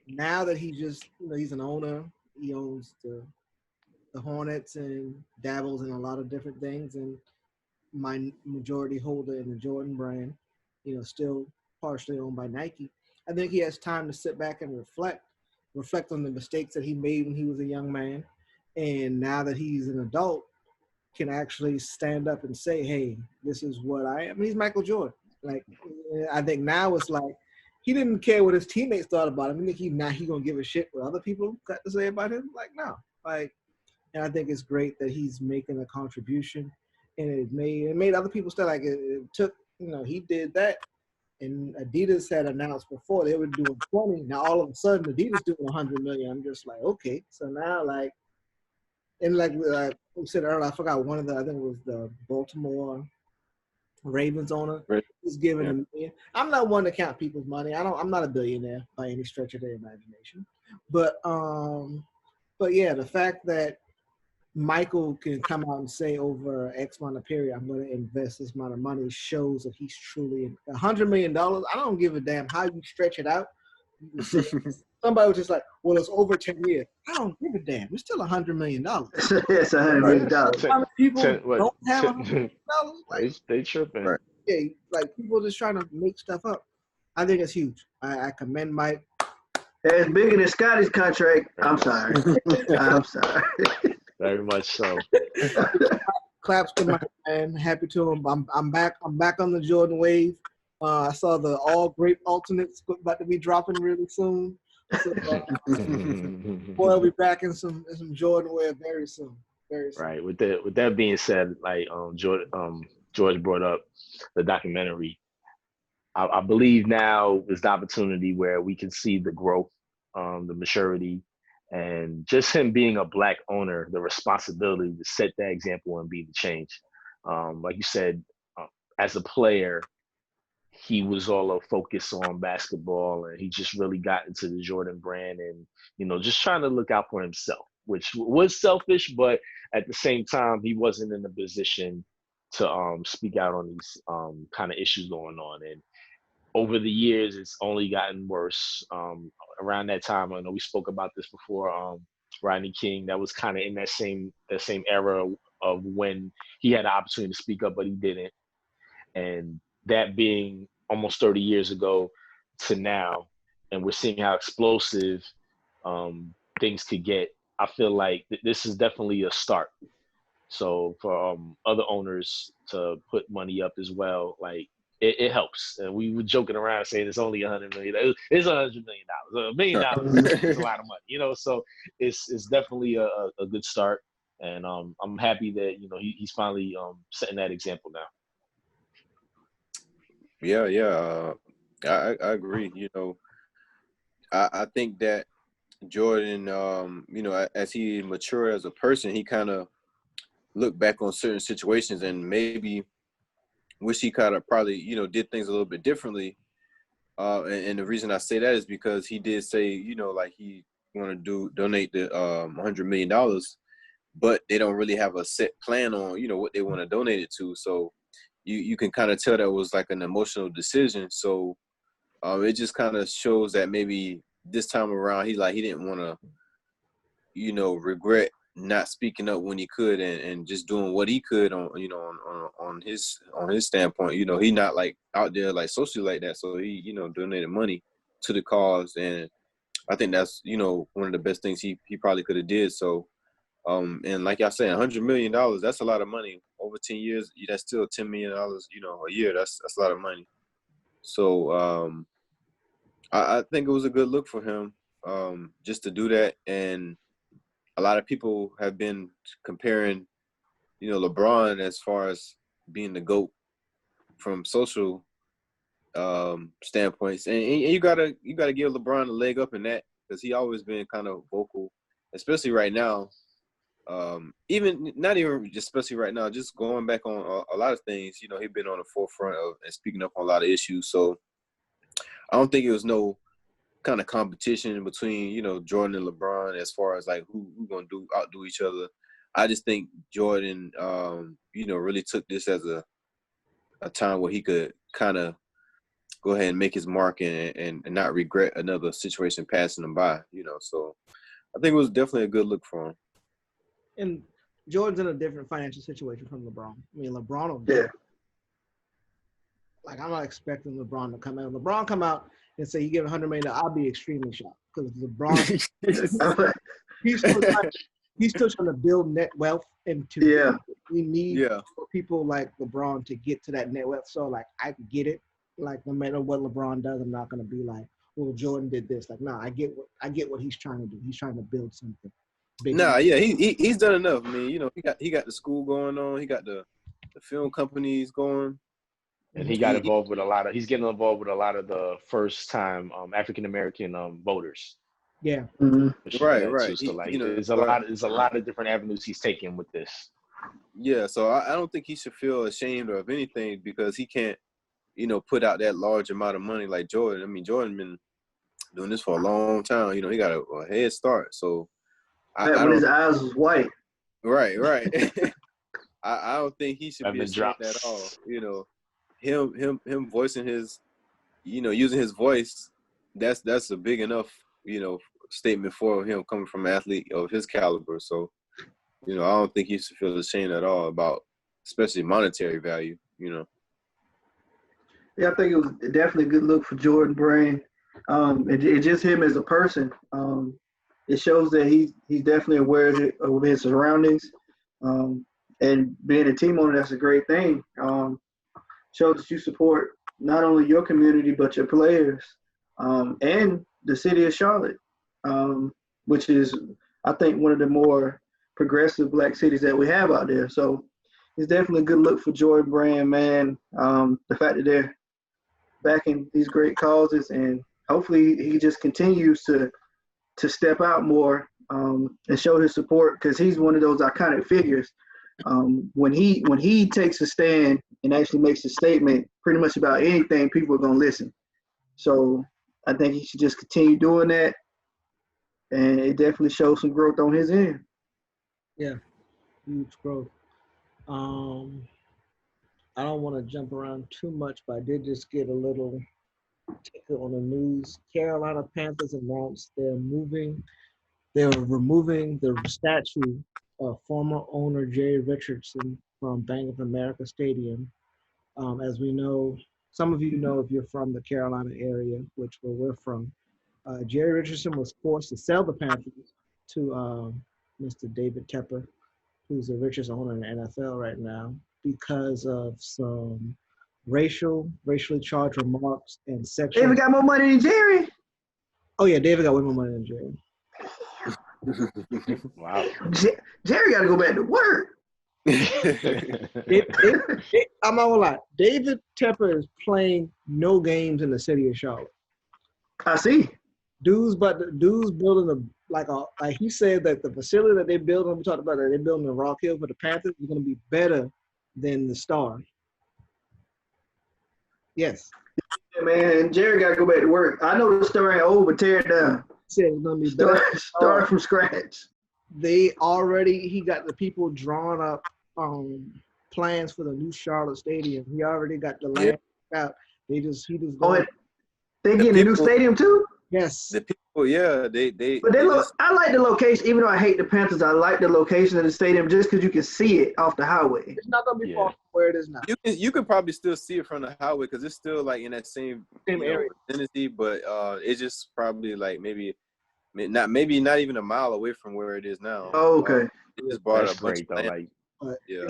Now that he's just, he's an owner, he owns the Hornets and dabbles in a lot of different things, and my majority holder in the Jordan Brand, still partially owned by Nike. I think he has time to sit back and reflect on the mistakes that he made when he was a young man, and now that he's an adult, can actually stand up and say, hey, this is what I am. I mean, he's Michael Jordan. Like, I think now it's like, he didn't care what his teammates thought about him. I think he gonna give a shit what other people got to say about him. Like, no. And I think it's great that he's making a contribution, and it made other people start. Like, it took, he did that, and Adidas had announced before they were doing 20. Now all of a sudden Adidas doing 100 million. I'm just like, okay. So now like we said earlier, I forgot I think it was the Baltimore Ravens owner. Right. He's giving him. I'm not one to count people's money. I'm not a billionaire by any stretch of the imagination. But yeah, the fact that Michael can come out and say over X amount of period, I'm going to invest this amount of money, shows that he's truly $100 million. I don't give a damn how you stretch it out. Somebody was just like, well, it's over 10 years. I don't give a damn. It's still $100 million. It's $100 million. How many people don't have $100 million? Like, they tripping. Right. Yeah, like people just trying to make stuff up. I think it's huge. I commend Mike. It's bigger than Scotty's contract. I'm sorry. I'm sorry. Very much so. Claps to Mike, man. Happy to him. I'm back on the Jordan wave. I saw the all grape alternates about to be dropping really soon. So, boy, I'll be back in some Jordan wear very soon. Very soon. Right. With that being said, like George brought up the documentary. I believe now is the opportunity where we can see the growth, the maturity, and just him being a Black owner, the responsibility to set that example and be the change. Like you said, as a player, he was all a focus on basketball, and he just really got into the Jordan Brand and, just trying to look out for himself, which was selfish, but at the same time, he wasn't in a position to speak out on these kind of issues going on. And over the years, it's only gotten worse. Around that time, I know we spoke about this before, Rodney King, that was kind of in that same era of when he had an opportunity to speak up, but he didn't. And that being almost 30 years ago to now, and we're seeing how explosive things could get. I feel like this is definitely a start. So for other owners to put money up as well, like it helps. And we were joking around saying it's only $100 million. It's $100 million. $1 million is a lot of money, you know. So it's definitely a good start, and I'm happy that he's finally setting that example now. Yeah. I agree. I think that Jordan, as he matured as a person, he kind of looked back on certain situations and maybe wish he kind of probably, did things a little bit differently. And the reason I say that is because he did say, like he want to donate the $100 million, but they don't really have a set plan on, what they want to donate it to. So you can kind of tell that was like an emotional decision. So it just kind of shows that maybe this time around he didn't want to, regret not speaking up when he could and just doing what he could on his standpoint. He not like out there like socially like that. So he, donated money to the cause, and I think that's, one of the best things he probably could have did. So and like I said, $100 million, that's a lot of money over 10 years. That's still $10 million, a year. That's a lot of money. So I think it was a good look for him just to do that. And a lot of people have been comparing, LeBron as far as being the GOAT from social standpoints, and you gotta give LeBron a leg up in that, because he always been kind of vocal, especially right now. Especially right now, just going back on a lot of things. He's been on the forefront of and speaking up on a lot of issues. So I don't think it was no kind of competition between, Jordan and LeBron as far as like who gonna outdo each other. I just think Jordan, really took this as a time where he could kind of go ahead and make his mark and not regret another situation passing him by, So I think it was definitely a good look for him. And Jordan's in a different financial situation from LeBron. I mean, LeBron will do it. Like, I'm not expecting LeBron to come out. LeBron come out and say he give $100 million, I'll be extremely shocked, because LeBron he's still trying to build net wealth into we need people like LeBron to get to that net wealth. So like I get it. Like no matter what LeBron does, I'm not gonna be like, well, Jordan did this. Like, no, I get what he's trying to do. He's trying to build something big. He's done enough. I mean, he got the school going on, he got the film companies going. And he got involved with he's getting involved with a lot of the first time African American voters. Yeah. Mm-hmm. Right. So there's a lot of different avenues he's taking with this. Yeah, so I don't think he should feel ashamed of anything, because he can't, put out that large amount of money like Jordan. I mean, Jordan been doing this for a long time. He got a head start. So his eyes was white. Right. I don't think he should be ashamed at all. Him voicing his, using his voice, that's a big enough, statement for him coming from an athlete of his caliber. So, I don't think he should feel ashamed at all about, especially monetary value, Yeah, I think it was definitely a good look for Jordan Brand. It's just him as a person. It shows that he's definitely aware of his surroundings. And being a team owner, that's a great thing. Shows that you support not only your community, but your players and the city of Charlotte, which is, I think, one of the more progressive black cities that we have out there. So it's definitely a good look for Jordan Brand, man. The fact that they're backing these great causes, and hopefully he just continues to step out more and show his support, because he's one of those iconic figures. When he takes a stand and actually makes a statement pretty much about anything, people are going to listen. So I think he should just continue doing that, and it definitely shows some growth on his end. Yeah, huge growth. I don't want to jump around too much, but I did just get a little ticker on the news. Carolina Panthers announced they're moving They're removing the statue of former owner Jerry Richardson from Bank of America Stadium. As we know, some of you know if you're from the Carolina area, which where we're from, Jerry Richardson was forced to sell the Panthers to Mr. David Tepper, who's the richest owner in the NFL right now, because of some racially charged remarks and sexual. David got more money than Jerry. Oh yeah, David got way more money than Jerry. Wow. Jerry got to go back to work. I'm not gonna lie. David Tepper is playing no games in the city of Charlotte. I see. Dude's building like he said that the facility that they're building, we talked about that they're building in Rock Hill for the Panthers is gonna be better than the Star. Yes. Yeah, man, Jerry got to go back to work. I know the Star ain't over, tear it down. Said it's gonna be better. Start from scratch. He got the people drawing up plans for the new Charlotte Stadium. He already got the land out. He just going. They getting a new stadium too? Yes. The people, yeah, they. But I like the location, even though I hate the Panthers. I like the location of the stadium just because you can see it off the highway. It's not gonna be far from where it is now. You can probably still see it from the highway because it's still like in that same area, vicinity, but it's just probably like maybe not even a mile away from where it is now. Oh, okay. It just bought That's a bunch great though. of Like, yeah.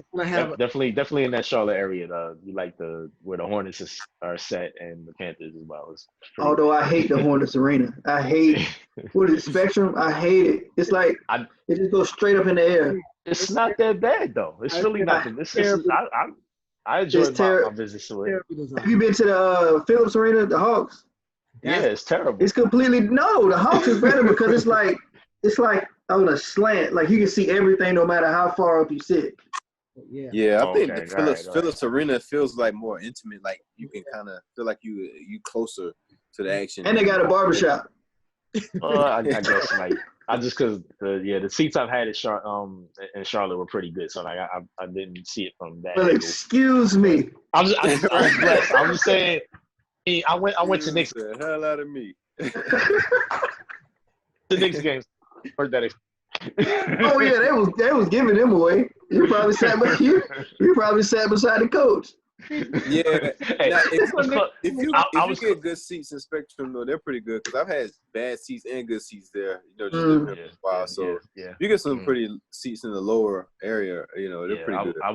definitely in that Charlotte area. You like where the Hornets are set and the Panthers as well. Although I hate the Hornets arena, I hate what is it, Spectrum. I hate it. It's like it just goes straight up in the air. It's not that bad though. It's really not. I enjoy my visits to it. Have you been to the Phillips Arena, the Hawks? Yeah, it's terrible. It's completely the Hawks is better because it's like on a slant. Like you can see everything no matter how far up you sit. Yeah, I think the Phillips Arena feels like more intimate. Like you can kind of feel like you closer to the action. And they got a barbershop. I guess just because the seats I've had in Charlotte were pretty good, so like I didn't see it from that. Well, excuse me. I was blessed. I'm just saying. I went to Knicks. The hell out of me. The Knicks games. Heard that. Oh yeah, they was giving them away. You probably sat beside the coach. Yeah. Now, if you get good seats in Spectrum, though, they're pretty good because I've had bad seats and good seats there. Just living there for a while. So you get some pretty seats in the lower area. They're pretty good. I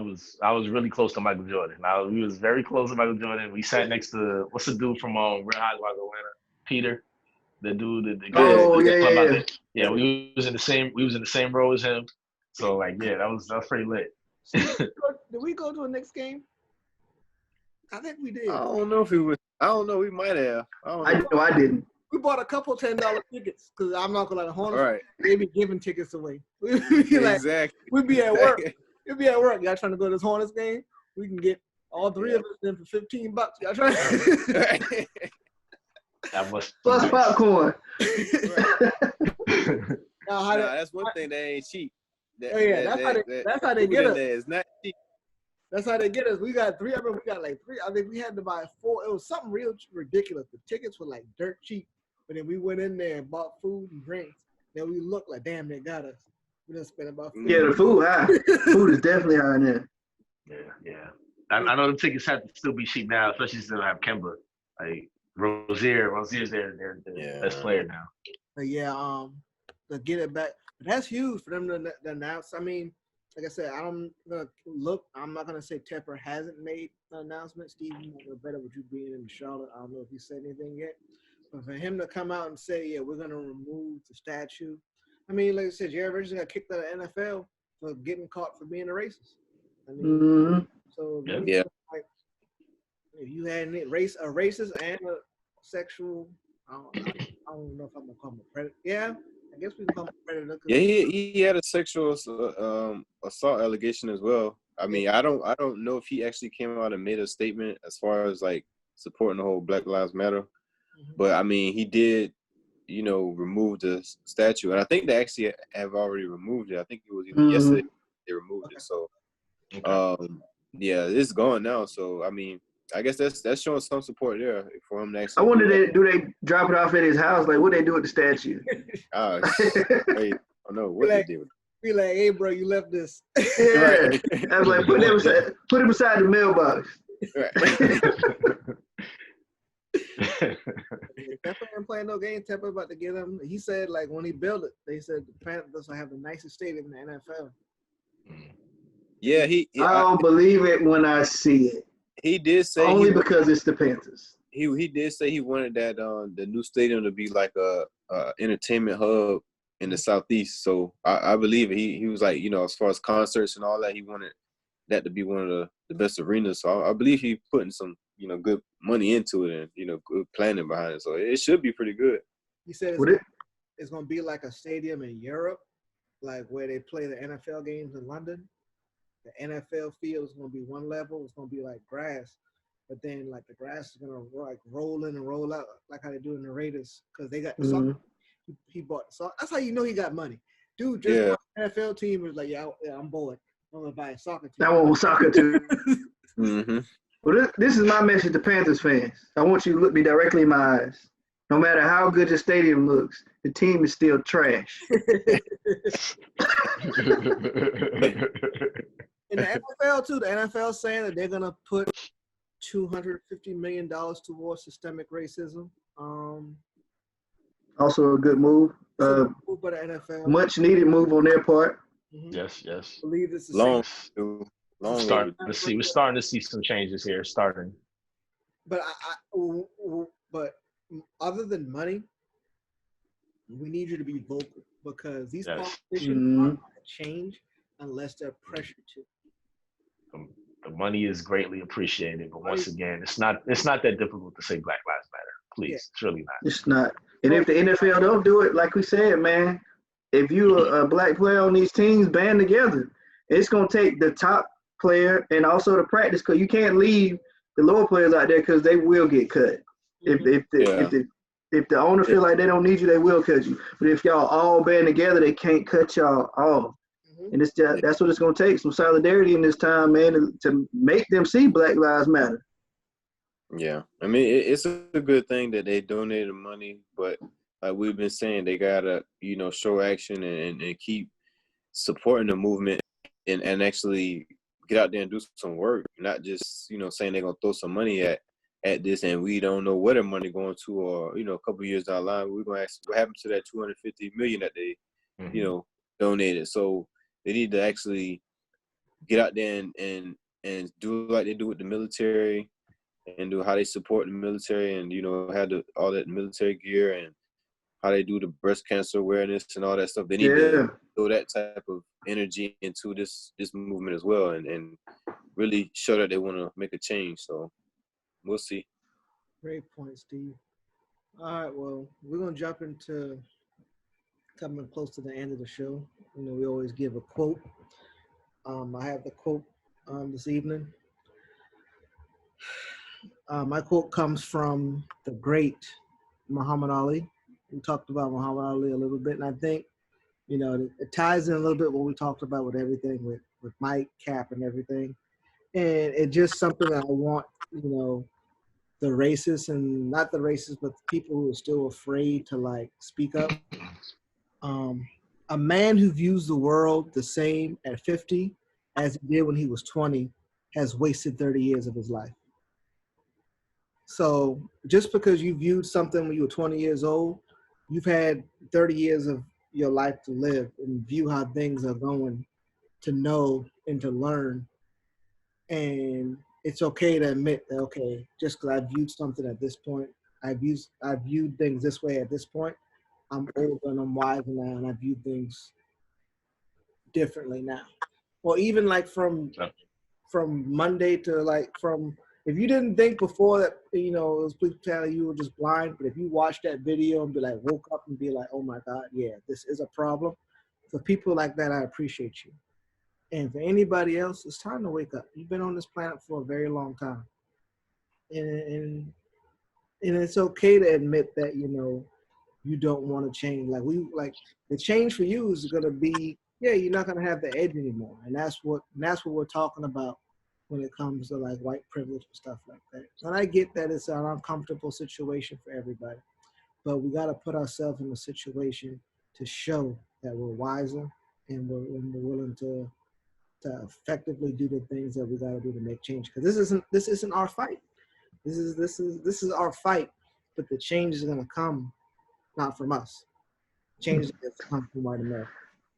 was really close to Michael Jordan. We was very close to Michael Jordan. We sat next to what's the dude from Real Housewives of Atlanta, Peter. The dude, the guy. Yeah. We was in the same row as him. So like, that was pretty lit. Did we go to a Knicks game? I think we did. I don't know if we would. I don't know. We might have. I know I didn't. We bought a couple $10 tickets because I'm not gonna let the Hornets. Right. They be giving tickets away. Exactly. We'd be at work. We'd be at work. Y'all trying to go to this Hornets game? We can get all three of us in for $15. Y'all trying? That was plus popcorn. That's one thing that ain't cheap. That's how they get us. It's not cheap. That's how they get us. We got three of them. We got like three. I think we had to buy 4. It was something real ridiculous. The tickets were like dirt cheap. But then we went in there and bought food and drinks. Then we looked like, damn, they got us. We done spent about $4. Yeah, the food high. Food is definitely high in there. Yeah. I know the tickets have to still be cheap now, especially since they don't have Kemba. Like Rozier's their best player now. But to get it back, but that's huge for them to announce. I mean, like I said, I'm not gonna say Tepper hasn't made an announcement. Steve, you know better with you being in Charlotte. I don't know if he said anything yet, but for him to come out and say, we're gonna remove the statue. I mean, like I said, Jerry Richardson got kicked out of the NFL for getting caught for being a racist. I mean, so like, if you had a racist and a sexual, I don't know if I'm gonna call him a predator. Yeah. I guess we can call him a predator. Yeah, he had a sexual assault allegation as well. I mean, I don't know if he actually came out and made a statement as far as like supporting the whole Black Lives Matter, but I mean, he did, remove the statue, and I think they actually have already removed it. I think it was even yesterday they removed it. So, it's gone now. So I mean, I guess that's showing some support there for him next. I wonder, do they drop it off at his house? Like, what they do with the statue? I don't know what they did. Be like, hey, bro, you left this. Yeah. Right. I was like, put him beside the mailbox. Right. Tampa ain't playing no game. Tampa about to get him. He said, like, when he built it, they said the Panthers will have the nicest stadium in the NFL. Yeah, I don't believe it when I see it. He did say only because it's the Panthers. He did say he wanted that the new stadium to be like a entertainment hub in the Southeast. So I believe it. He was like, as far as concerts and all that, he wanted that to be one of the best arenas. So I believe he putting some good money into it and good planning behind it. So it should be pretty good. He said it's going to be like a stadium in Europe, like where they play the NFL games in London. The NFL field is going to be one level. It's going to be like grass. But then, like, the grass is going to, like, roll in and roll out like how they do in the Raiders because they got the soccer. He bought the soccer. That's how you know he got money. Dude, just bought an NFL team was like, yeah, I'm bored. I'm going to buy a soccer team. I want soccer too. Mm-hmm. Well, this is my message to Panthers fans. I want you to look me directly in my eyes. No matter how good your stadium looks, the team is still trash. In the NFL, too, the NFL saying that they're going to put $250 million towards systemic racism. Also a good move. Move by the NFL. Much needed move on their part. Mm-hmm. Yes. I believe this is long. We're starting to see some changes here. Starting. But but other than money, we need you to be vocal because these politicians aren't going to change unless they're pressured to. The money is greatly appreciated, but once again, it's not that difficult to say Black Lives Matter. Please, it's really not. It's not. And if the NFL don't do it, like we said, man, if you're a black player on these teams, band together. It's gonna take the top player and also the practice because you can't leave the lower players out there because they will get cut. If the owner feel like they don't need you, they will cut you. But if y'all all band together, they can't cut y'all off. And that's what it's going to take, some solidarity in this time, man, to make them see Black Lives Matter. Yeah. I mean, it's a good thing that they donated money, but like we've been saying, they got to, show action and keep supporting the movement and actually get out there and do some work, not just, saying they're going to throw some money at this and we don't know where the money going to or, a couple of years down the line, we're going to ask what happened to that $250 million that they, donated. So they need to actually get out there and do like they do with the military and do how they support the military and, have all that military gear and how they do the breast cancer awareness and all that stuff. They need to throw that type of energy into this movement as well and really show that they want to make a change. So we'll see. Great point, Steve. All right, well, we're going to jump into coming close to the end of the show. We always give a quote. I have the quote this evening. My quote comes from the great Muhammad Ali. We talked about Muhammad Ali a little bit, and I think, it ties in a little bit what we talked about with everything, with Mike, Cap, and everything. And it's just something that I want, the racists and not the racists, but the people who are still afraid to, like, speak up. A man who views the world the same at 50 as he did when he was 20 has wasted 30 years of his life. So just because you viewed something when you were 20 years old, you've had 30 years of your life to live and view how things are going, to know and to learn. And it's okay to admit that, okay, just because I viewed something at this point, I viewed things this way at this point, I'm older and I'm wiser now, and I view things differently now. Or even like from Monday to if you didn't think before that, it was police brutality, you were just blind. But if you watch that video and woke up and be like, oh my God, yeah, this is a problem. For people like that, I appreciate you. And for anybody else, it's time to wake up. You've been on this planet for a very long time. And it's okay to admit that, you don't want to change. The change for you is going to be, you're not going to have the edge anymore. And that's what we're talking about when it comes to like white privilege and stuff like that. And I get that it's an uncomfortable situation for everybody, but we got to put ourselves in a situation to show that we're wiser and we're willing to effectively do the things that we got to do to make change. Because this isn't our fight. This is our fight, but the change is going to come not from us. Change is going to come from white America.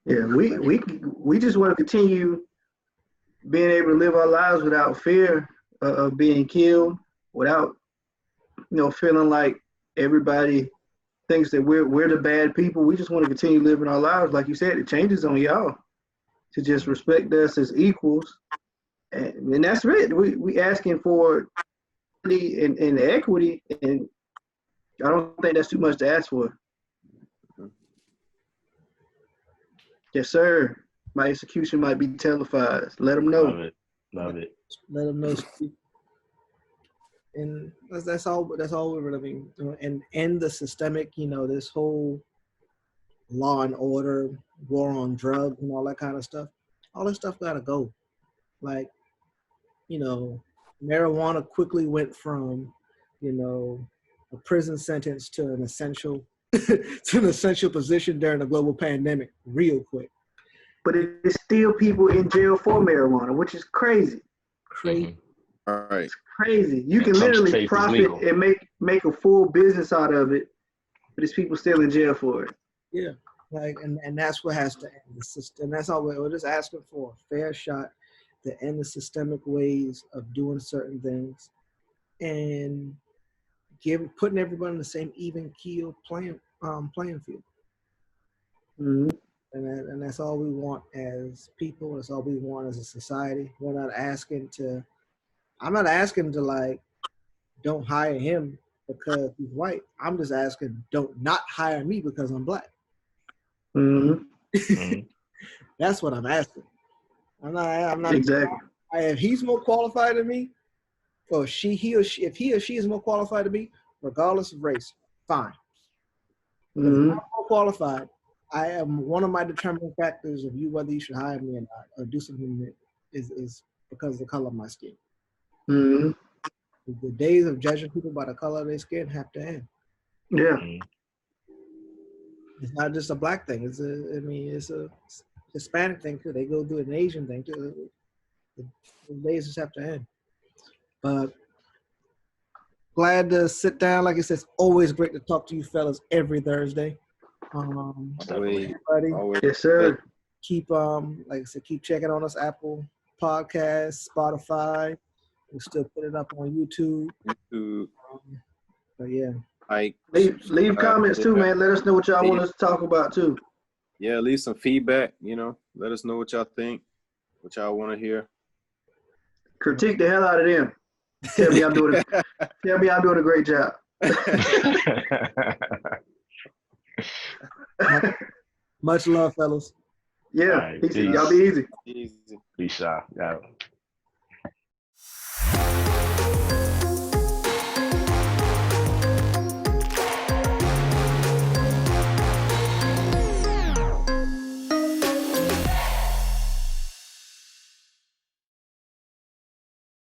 Yeah, we just want to continue being able to live our lives without fear of being killed, without feeling like everybody thinks that we're the bad people. We just want to continue living our lives, like you said. The change is on y'all to just respect us as equals, and that's it. We asking for and equity, and I don't think that's too much to ask for. Yes, sir. My execution might be televised. Let them know. Love it. Let them know. And that's all we're really doing. And end the systemic, this whole law and order, war on drugs and all that kind of stuff. All that stuff gotta go. Like, marijuana quickly went from, a prison sentence to an essential position during the global pandemic real quick. But it's still people in jail for marijuana, which is crazy. Crazy. All right. It's crazy. You can literally profit and make a full business out of it, but it's people still in jail for it. Yeah. And that's what has to end the system. That's all we're just asking for, a fair shot to end the systemic ways of doing certain things and putting everybody in the same even keel playing field. Mm-hmm. And that's all we want as people. That's all we want as a society. I'm not asking to don't hire him because he's white. I'm just asking don't not hire me because I'm black. Mm-hmm. That's what I'm asking. I'm not exactly. If he's more qualified than me, or if he or she is more qualified than me, regardless of race, fine. Mm-hmm. If I'm more qualified, I am one of my determining factors of whether you should hire me or not, or do something that is because of the color of my skin. Mm-hmm. The days of judging people by the color of their skin have to end. Yeah. It's not just a black thing. It's a Hispanic thing too. They go through an Asian thing too. The days just have to end. But glad to sit down. Like I said, it's always great to talk to you fellas every Thursday. Always. Yes, sir. Keep like I said, keep checking on us. Apple Podcasts, Spotify. We'll still put it up on YouTube. But yeah. Leave comments too, man. Let us know what y'all want us to talk about too. Yeah, leave some feedback. Let us know what y'all think, what y'all want to hear. Critique the hell out of them. Tell me I'm doing a great job. Much love, fellas. Yeah, right, y'all be easy. Easy. Peace out.